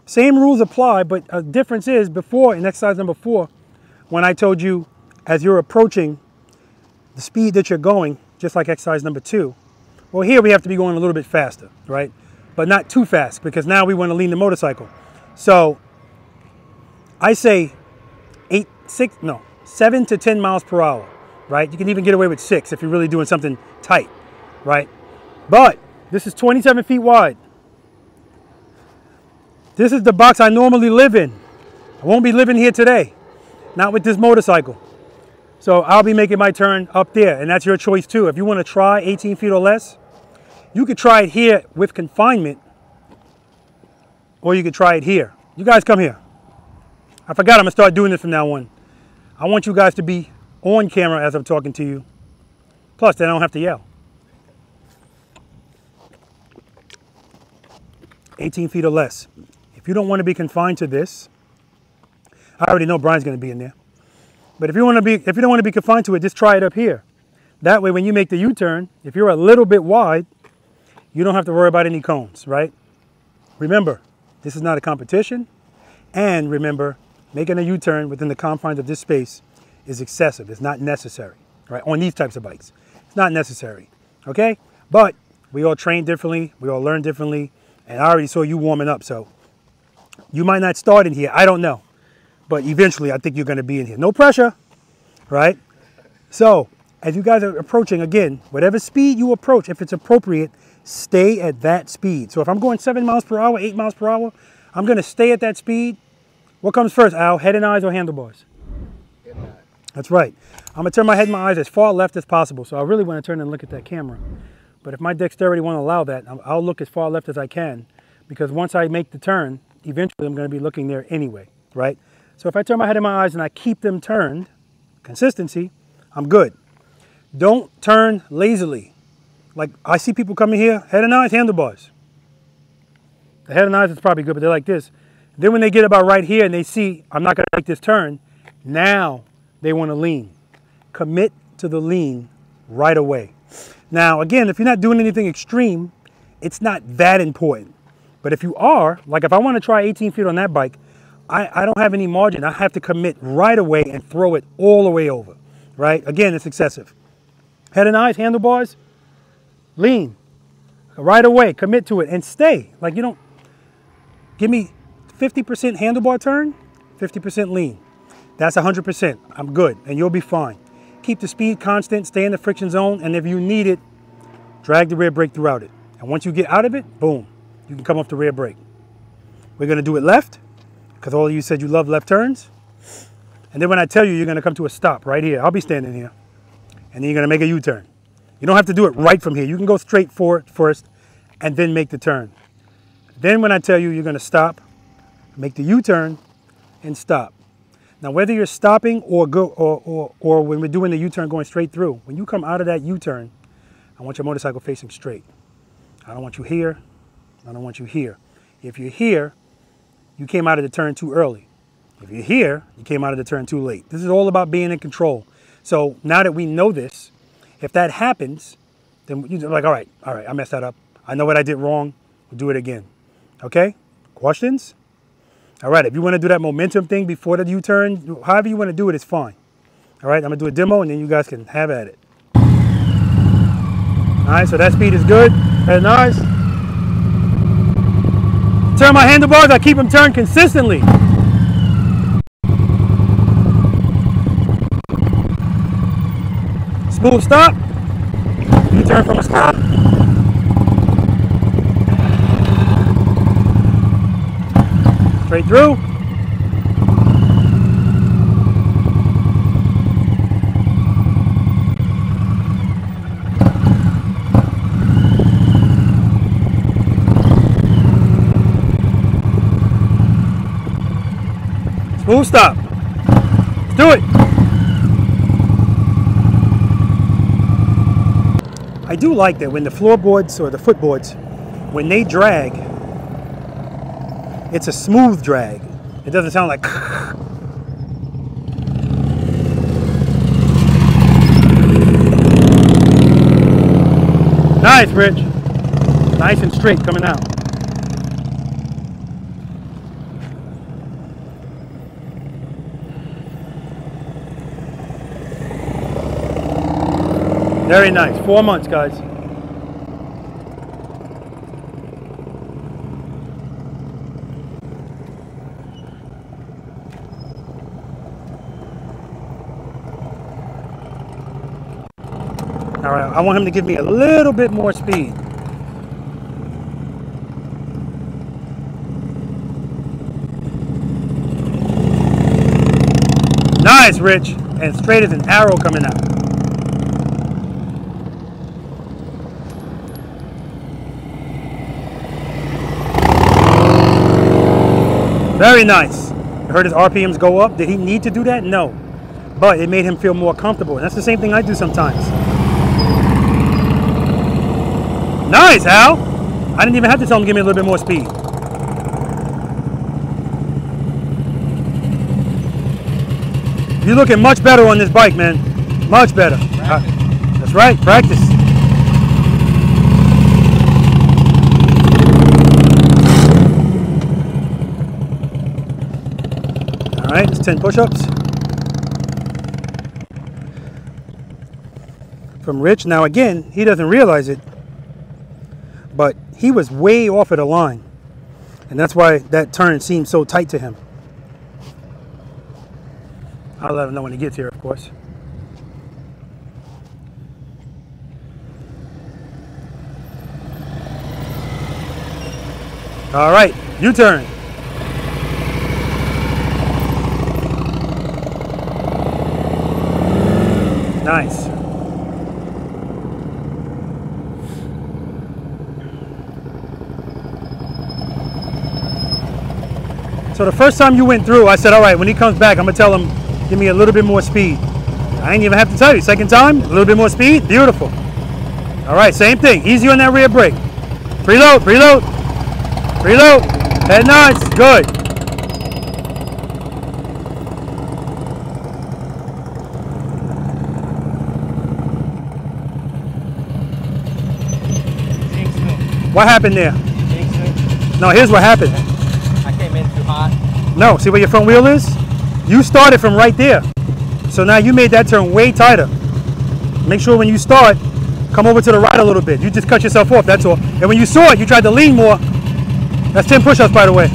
same rules apply, but a difference is before, in exercise number 4, when I told you as you're approaching the speed that you're going, just like exercise number 2, well, here we have to be going a little bit faster, right? But not too fast because now we want to lean the motorcycle. So I say 7 to 10 miles per hour, right? You can even get away with 6 if you're really doing something tight, right? But this is 27 feet wide. This is the box I normally live in. I won't be living here today, not with this motorcycle. So I'll be making my turn up there, and that's your choice too. If you want to try 18 feet or less, you could try it here with confinement, or you could try it here. You guys come here. I forgot I'm going to start doing this from now on. I want you guys to be on camera as I'm talking to you. Plus, then I don't have to yell. 18 feet or less. If you don't want to be confined to this, I already know Brian's going to be in there. But if you don't want to be confined to it, just try it up here. That way, when you make the U-turn, if you're a little bit wide, you don't have to worry about any cones, right? Remember, this is not a competition. And remember, making a U-turn within the confines of this space is excessive. It's not necessary, right? On these types of bikes, it's not necessary, okay? But we all train differently. We all learn differently. And I already saw you warming up, so you might not start in here. I don't know. But eventually, I think you're going to be in here. No pressure, right? So, as you guys are approaching, again, whatever speed you approach, if it's appropriate, stay at that speed. So if I'm going 7 miles per hour, 8 miles per hour, I'm going to stay at that speed. What comes first, Al? Head and eyes or handlebars? Head and eyes. That's right. I'm going to turn my head and my eyes as far left as possible. So I really want to turn and look at that camera. But if my dexterity won't allow that, I'll look as far left as I can. Because once I make the turn, eventually I'm going to be looking there anyway, right? So if I turn my head and my eyes and I keep them turned, consistency, I'm good. Don't turn lazily. Like I see people coming here, head and eyes, handlebars. The head and eyes is probably good, but they're like this. Then when they get about right here and they see, I'm not going to make this turn, now they want to lean. Commit to the lean right away. Now, again, if you're not doing anything extreme, it's not that important. But if you are, like if I want to try 18 feet on that bike, I don't have any margin. I have to commit right away and throw it all the way over, right? Again, it's excessive. Head and eyes, handlebars, lean. Right away, commit to it and stay. Like you don't, give me 50% handlebar turn, 50% lean. That's 100%. I'm good and you'll be fine. Keep the speed constant, stay in the friction zone, and if you need it, drag the rear brake throughout it. And once you get out of it, boom, you can come off the rear brake. We're going to do it left, because all of you said you love left turns. And then when I tell you, you're gonna come to a stop right here. I'll be standing here. And then you're gonna make a U-turn. You don't have to do it right from here. You can go straight for it first and then make the turn. Then when I tell you, you're gonna stop, make the U-turn and stop. Now, whether you're stopping or when we're doing the U-turn going straight through, when you come out of that U-turn, I want your motorcycle facing straight. I don't want you here. I don't want you here. If you're here, you came out of the turn too early. If you're here, you came out of the turn too late. This is all about being in control. So now that we know this, if that happens, then you're like, all right, I messed that up. I know what I did wrong. We'll do it again. Okay? Questions? All right, if you want to do that momentum thing before the U-turn, however you want to do it is fine. All right, I'm going to do a demo and then you guys can have at it. All right, so that speed is good. That's nice. Turn my handlebars, I keep them turned consistently. Smooth stop. U-turn from a stop. Straight through. Smooth stop. Let's do it. I do like that when the floorboards or the footboards, when they drag, it's a smooth drag. It doesn't sound like nice, Rich. Nice and straight coming out. Very nice. 4 months, guys. All right, I want him to give me a little bit more speed. Nice, Rich. And straight as an arrow coming out. Very nice. You heard his RPMs go up. Did he need to do that? No. But it made him feel more comfortable. And that's the same thing I do sometimes. Nice, Al. I didn't even have to tell him to give me a little bit more speed. You're looking much better on this bike, man. Much better. That's right, practice. All right, it's 10 push-ups. From Rich. Now again, he doesn't realize it, but he was way off of the line. And that's why that turn seemed so tight to him. I'll let him know when he gets here, of course. All right, U-turn. Nice. So the first time you went through, I said, all right, when he comes back, I'm gonna tell him, give me a little bit more speed. I ain't even have to tell you. Second time, a little bit more speed, beautiful. All right, same thing, easy on that rear brake. Preload, preload, preload. Head nice, good. What happened there? No, here's what happened. I came in too hot. No, see where your front wheel is? You started from right there. So now you made that turn way tighter. Make sure when you start, come over to the right a little bit. You just cut yourself off, that's all. And when you saw it, you tried to lean more. That's 10 push-ups, by the way.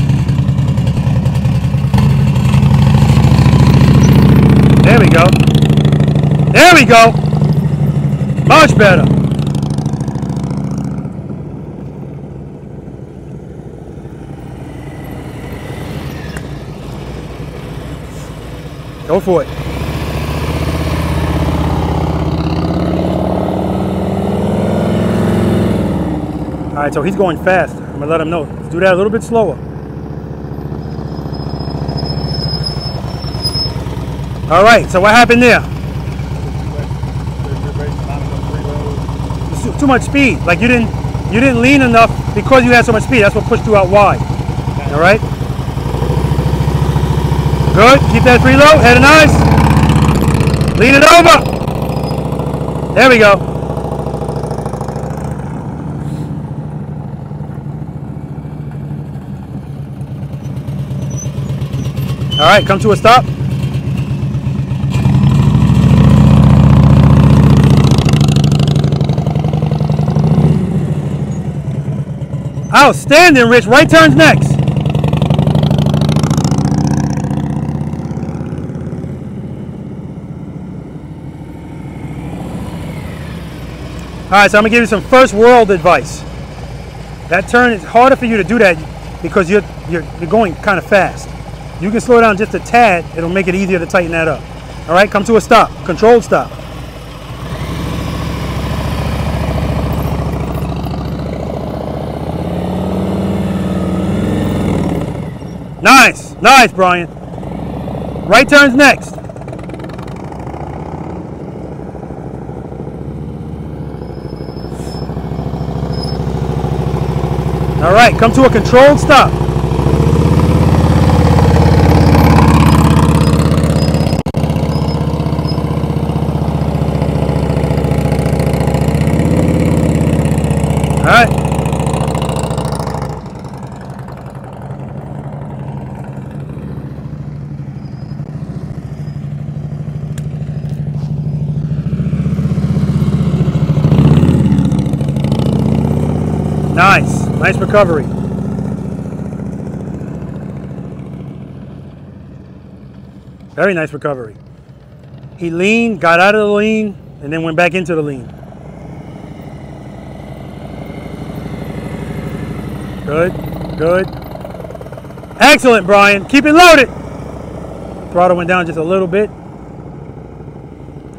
There we go. There we go. Much better. Go for it. All right, so he's going fast. I'm gonna let him know. Let's do that a little bit slower. All right, so what happened there? Too much speed. Like you didn't lean enough because you had so much speed. That's what pushed you out wide. All right. Good. Keep that preload. Head and eyes. Lean it over. There we go. All right. Come to a stop. Outstanding, Rich. Right turns next. All right, so I'm gonna give you some first world advice. That turn is harder for you to do that because you're going kind of fast. You can slow down just a tad. It'll make it easier to tighten that up. All right, come to a stop. Controlled stop. Nice, nice, Brian. Right turns next. All right, come to a controlled stop. All right. Nice, nice recovery. Very nice recovery. He leaned, got out of the lean, and then went back into the lean. Good, good. Excellent, Brian. Keep it loaded. Throttle went down just a little bit.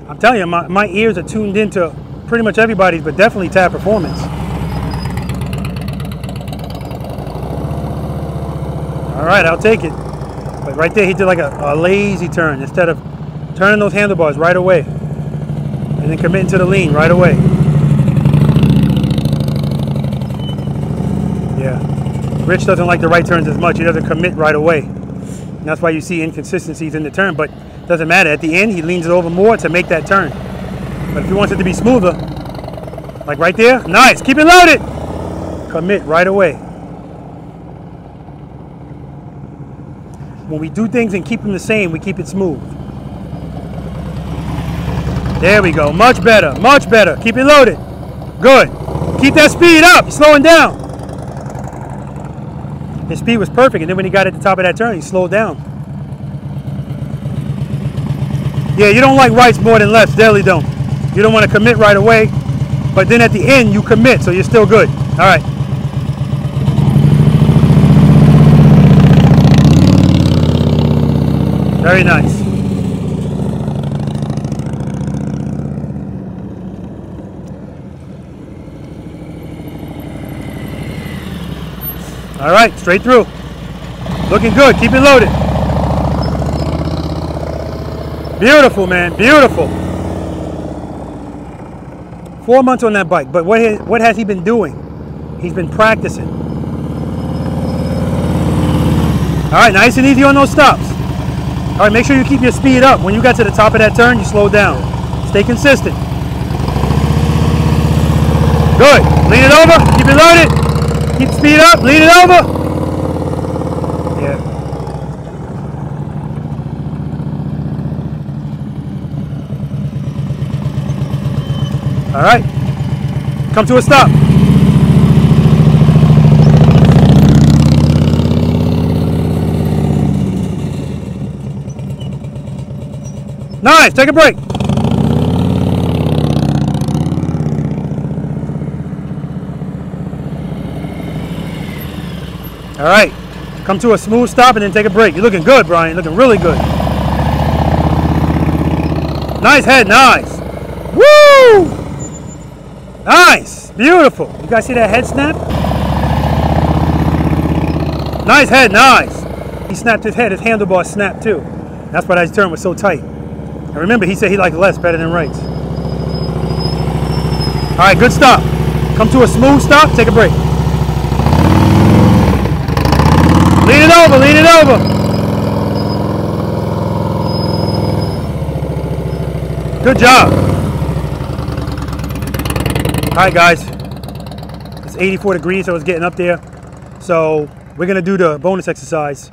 I'm telling you, my ears are tuned into pretty much everybody's, but definitely Tab Performance. All right, I'll take it. But right there, he did like a lazy turn instead of turning those handlebars right away and then committing to the lean right away. Yeah, Rich doesn't like the right turns as much. He doesn't commit right away. And that's why you see inconsistencies in the turn, but it doesn't matter. At the end, he leans it over more to make that turn. But if he wants it to be smoother, like right there, nice, keep it loaded. Commit right away. When we do things and keep them the same, we keep it smooth. There we go, much better, much better. Keep it loaded. Good. Keep that speed up, you're slowing down. His speed was perfect, and then when he got at the top of that turn, he slowed down. Yeah, you don't like rights more than lefts, definitely don't. You don't want to commit right away, but then at the end, you commit, so you're still good. All right. Very nice. All right, straight through. Looking good, keep it loaded. Beautiful, man, beautiful. 4 months on that bike, but what has he been doing? He's been practicing. All right, nice and easy on those stops. All right, make sure you keep your speed up. When you got to the top of that turn, you slow down. Stay consistent. Good. Lean it over. Keep it loaded. Keep the speed up. Lean it over. Yeah. All right. Come to a stop. Nice, take a break. All right, come to a smooth stop and then take a break. You're looking good, Brian, looking really good. Nice head, nice. Woo! Nice, beautiful. You guys see that head snap? Nice head, nice. He snapped his head, his handlebar snapped too. That's why his turn was so tight. And remember, he said he liked lefts better than rights. All right, good stop. Come to a smooth stop, take a break. Lean it over, lean it over. Good job. All right, guys. It's 84 degrees, so it's getting up there. So we're gonna do the bonus exercise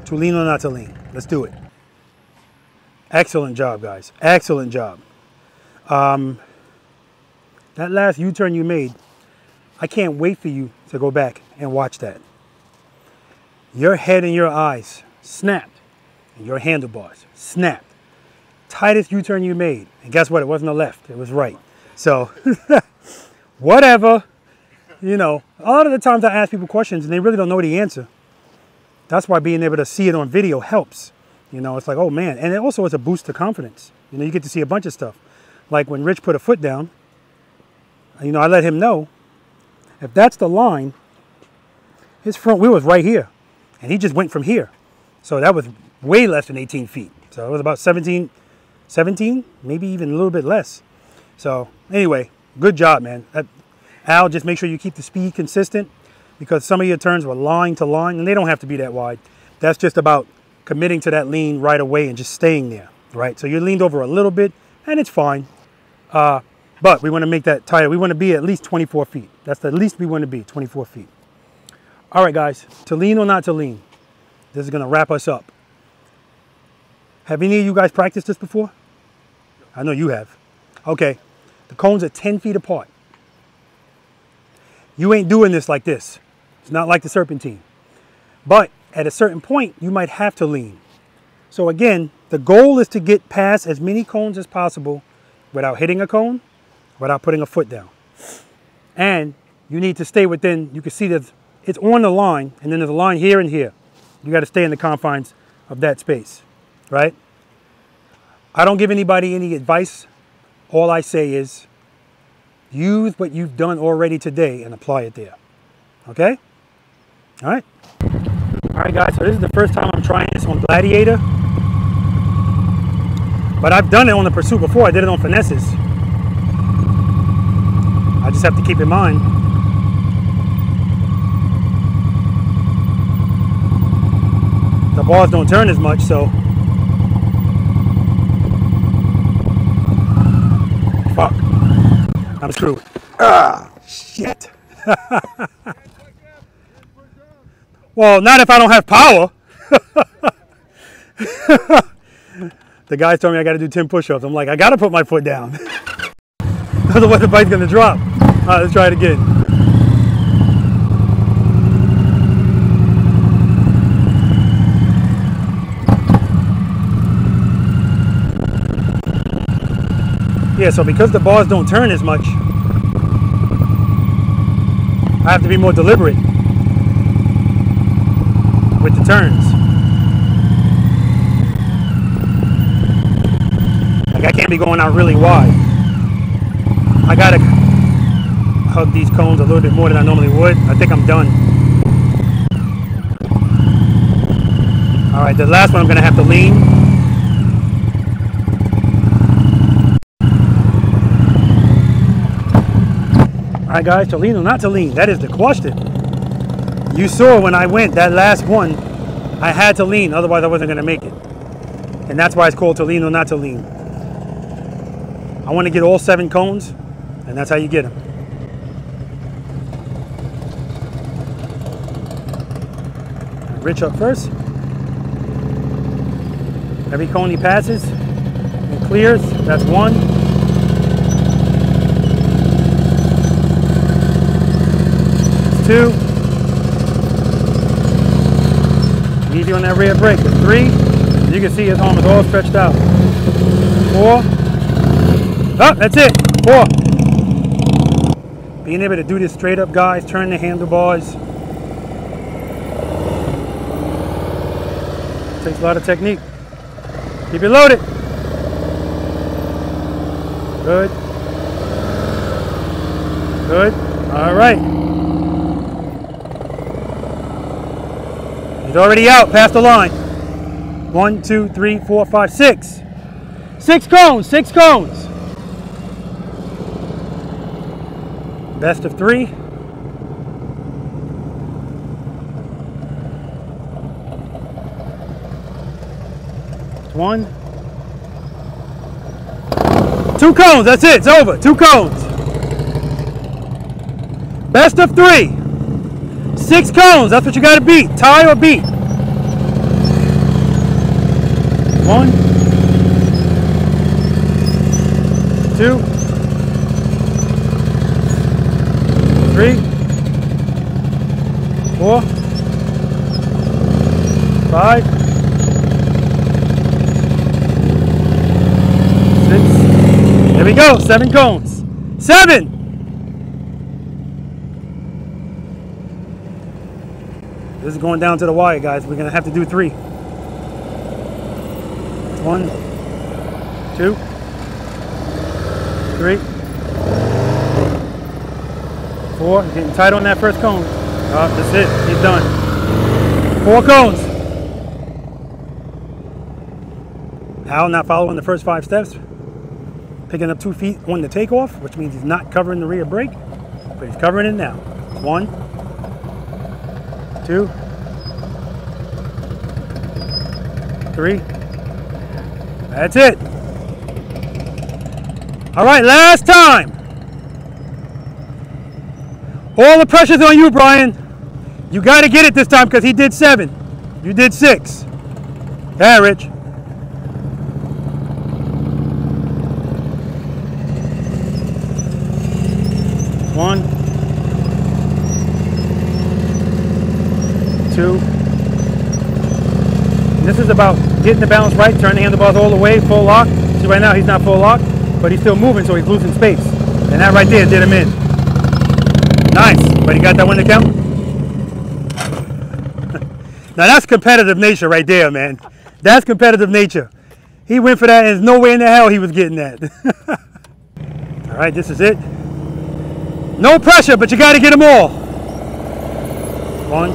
to lean or not to lean. Let's do it. Excellent job, guys. Excellent job. That last U-turn you made, I can't wait for you to go back and watch that. Your head and your eyes snapped, and your handlebars snapped. Tightest U-turn you made. And guess what? It wasn't a left, it was right. So, whatever. You know, a lot of the times I ask people questions and they really don't know the answer. That's why being able to see it on video helps. You know, it's like, oh man. And it also is a boost to confidence. You know, you get to see a bunch of stuff. Like when Rich put a foot down, you know, I let him know, if that's the line, his front wheel was right here. And he just went from here. So that was way less than 18 feet. So it was about 17, maybe even a little bit less. So anyway, good job, man. Al, just make sure you keep the speed consistent, because some of your turns were line to line, and they don't have to be that wide. That's just about committing to that lean right away and just staying there, right? So you leaned over a little bit, and it's fine. But we want to make that tighter. We want to be at least 24 feet. That's the least we want to be, 24 feet. All right, guys, to lean or not to lean. This is going to wrap us up. Have any of you guys practiced this before? I know you have. Okay, the cones are 10 feet apart. You ain't doing this like this. It's not like the Serpentine. But at a certain point, you might have to lean. So again, the goal is to get past as many cones as possible without hitting a cone, without putting a foot down. And you need to stay within, you can see that it's on the line, and then there's a line here and here. You got to stay in the confines of that space, right? I don't give anybody any advice. All I say is use what you've done already today and apply it there. Okay? All right? All right, guys, so this is the first time I'm trying this on Gladiator. But I've done it on the Pursuit before. I did it on Finesses. I just have to keep in mind. The bars don't turn as much, so. Fuck. I'm screwed. Ah, shit. Well, not if I don't have power. The guys told me I got to do 10 push-ups. I'm like, I got to put my foot down. Otherwise the bike's going to drop. All right, let's try it again. Yeah, so because the bars don't turn as much, I have to be more deliberate with the turns. Like I can't be going out really wide. I gotta hug these cones a little bit more than I normally would. I think I'm done. All right, the last one I'm gonna have to lean. All right, guys, to lean or not to lean, that is the question. You saw when I went, that last one, I had to lean, otherwise I wasn't gonna make it. And that's why it's called to lean or not to lean. I wanna get all 7 cones, and that's how you get them. Rich up first. Every cone he passes and clears, that's 1. That's 2. Easy on that rear brake. That's 3. You can see his arm is all stretched out. 4. Oh, that's it. 4. Being able to do this straight up, guys, turn the handlebars. Takes a lot of technique. Keep it loaded. Good. Good. All right. He's already out, past the line. 1, 2, 3, 4, 5, 6. 6 cones, 6 cones. Best of 3. One. 2 cones, that's it, it's over. 2 cones. Best of 3. 6 cones, that's what you gotta beat. Tie or beat. 1, 2, 3, 4, 5, 6. There we go, 7 cones. 7! This is going down to the wire, guys. We're gonna have to do 3. 1, 2, 3, 4. He's getting tight on that first cone. Oh, that's it. He's done. 4 cones. Al not following the first 5 steps. Picking up 2 feet on the takeoff, which means he's not covering the rear brake, but he's covering it now. 1, 2, 3. That's it. All right, last time. All the pressure's on you, Brian. You got to get it this time because he did 7. You did 6. Yeah, Rich. 1, 2. And this is about getting the balance right, turn the handlebars all the way, full lock. See, right now he's not full lock, but he's still moving, so he's losing space. And that right there did him in. Nice, but he got that one to count. Now that's competitive nature right there, man. That's competitive nature. He went for that, and there's no way in the hell he was getting that. All right, this is it. No pressure, but you got to get them all. 1.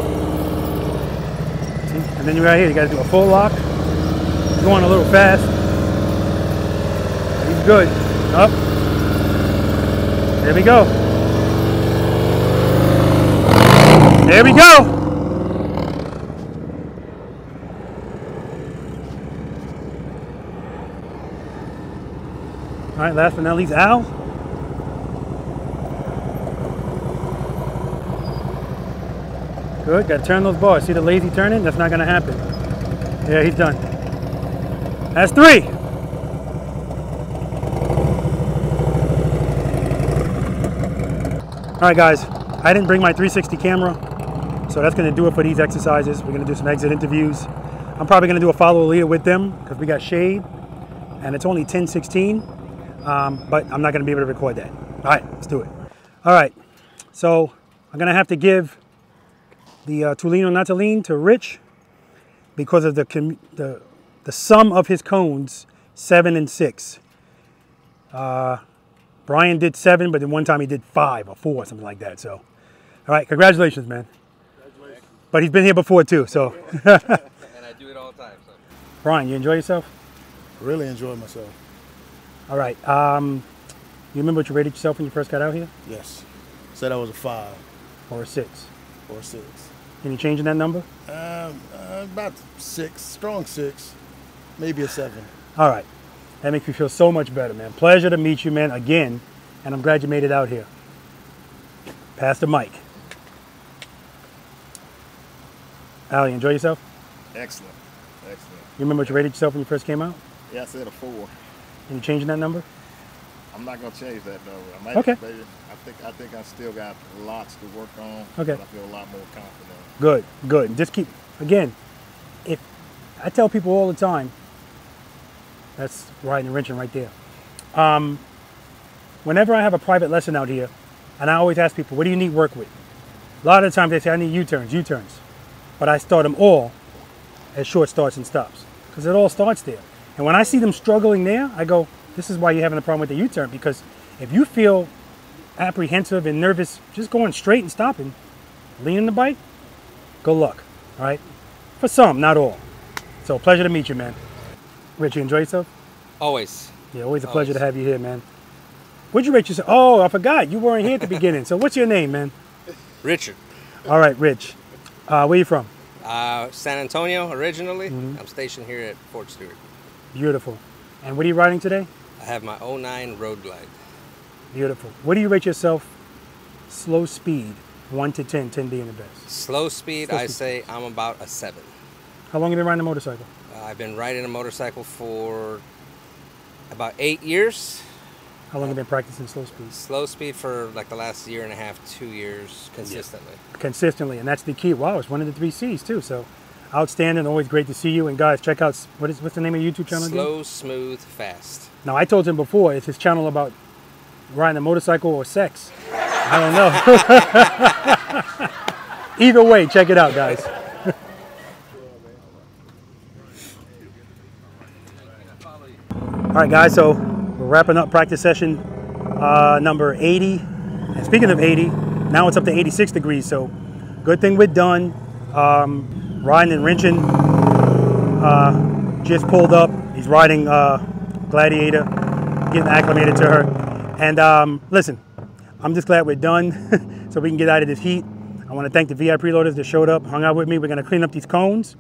See? And then right here, you got to do a full lock. He's going a little fast. He's good. Up. There we go. There we go. All right, last but not least, Al. Good, got to turn those bars. See the lazy turning? That's not going to happen. Yeah, he's done. That's 3. All right, guys. I didn't bring my 360 camera, so that's going to do it for these exercises. We're going to do some exit interviews. I'm probably going to do a follow leader with them because we got shade, and it's only 10:16, but I'm not going to be able to record that. All right, let's do it. All right, so I'm going to have to give the to lean or not to lean to Rich because of the sum of his cones, 7 and 6. Brian did 7, but then one time he did 5 or 4, something like that. So, all right, congratulations, man. Congratulations. But he's been here before too, so. And I do it all the time. So. Brian, you enjoy yourself? Really enjoyed myself. All right. You remember what you rated yourself when you first got out here? Yes. Said I was a 5 Or a 6? or 6. Any change in that number? About 6, strong 6, maybe a 7. All right. That makes me feel so much better, man. Pleasure to meet you, man, again. And I'm glad you made it out here. Pass the mic. Al, you enjoy yourself? Excellent. Excellent. You remember what you rated yourself when you first came out? Yeah, I said a 4. Any change in that number? I'm not gonna change that though. I might, Okay. maybe, I think I still got lots to work on. Okay. But I feel a lot more confident. Good, good. Just keep, again, if I tell people all the time, that's riding and wrenching right there. Whenever I have a private lesson out here, and I always ask people, what do you need work with? A lot of the times they say, I need U-turns. But I start them all as short starts and stops, because it all starts there. And when I see them struggling there, I go, This is why you're having a problem with the U-turn, because if you feel apprehensive and nervous just going straight and stopping, leaning the bike, good luck, all right? For some, not all. So pleasure to meet you, man. Rich, you enjoy yourself? Always. Yeah, always a pleasure to have you here, man. What'd you rate yourself? Oh, I forgot. You weren't here at the beginning. So what's your name, man? Richard. All right, Rich. Where you from? San Antonio originally. I'm stationed here at Fort Stewart. Beautiful. And what are you riding today? I have my 09 Road Glide. Beautiful. What do you rate yourself? Slow speed, 1 to 10, 10 being the best. Slow speed, I say I'm about a 7. How long have you been riding a motorcycle? I've been riding a motorcycle for about 8 years. How long have you been practicing slow speed? Slow speed for like the last 1.5 to 2 years consistently. Yeah. Consistently, and that's the key. Wow, it's one of the 3 C's too. So outstanding, always great to see you. And guys, check out, what's the name of your YouTube channel again? Slow, smooth, fast. Now, I told him before, is his channel about riding a motorcycle or sex? I don't know. Either way, check it out, guys. All right, guys, so we're wrapping up practice session number 80. And speaking of 80, now it's up to 86 degrees, so good thing we're done. Riding and wrenching just pulled up. He's riding Gladiator, getting acclimated to her. And listen, I'm just glad we're done so we can get out of this heat. I want to thank the V.I.Preloaders that showed up, hung out with me. We're going to clean up these cones.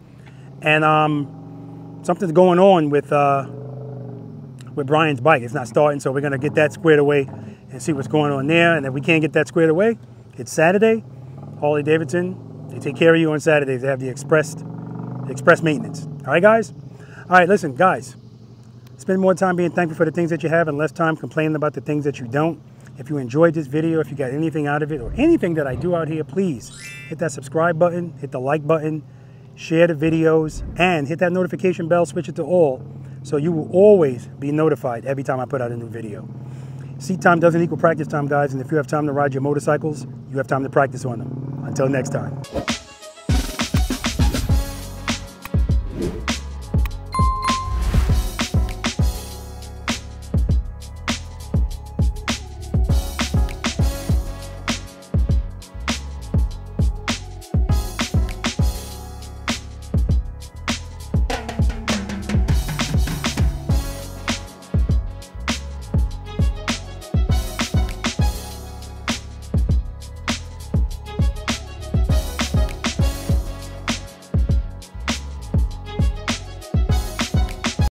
And something's going on with Brian's bike. It's not starting, so we're going to get that squared away and see what's going on there. And if we can't get that squared away, it's Saturday. Harley-Davidson, they take care of you on Saturdays. They have the express maintenance. All right, guys? All right, listen, guys. Spend more time being thankful for the things that you have and less time complaining about the things that you don't. If you enjoyed this video, if you got anything out of it or anything that I do out here, please hit that subscribe button, hit the like button, share the videos, and hit that notification bell, switch it to all, so you will always be notified every time I put out a new video. Seat time doesn't equal practice time, guys, and if you have time to ride your motorcycles, you have time to practice on them. Until next time.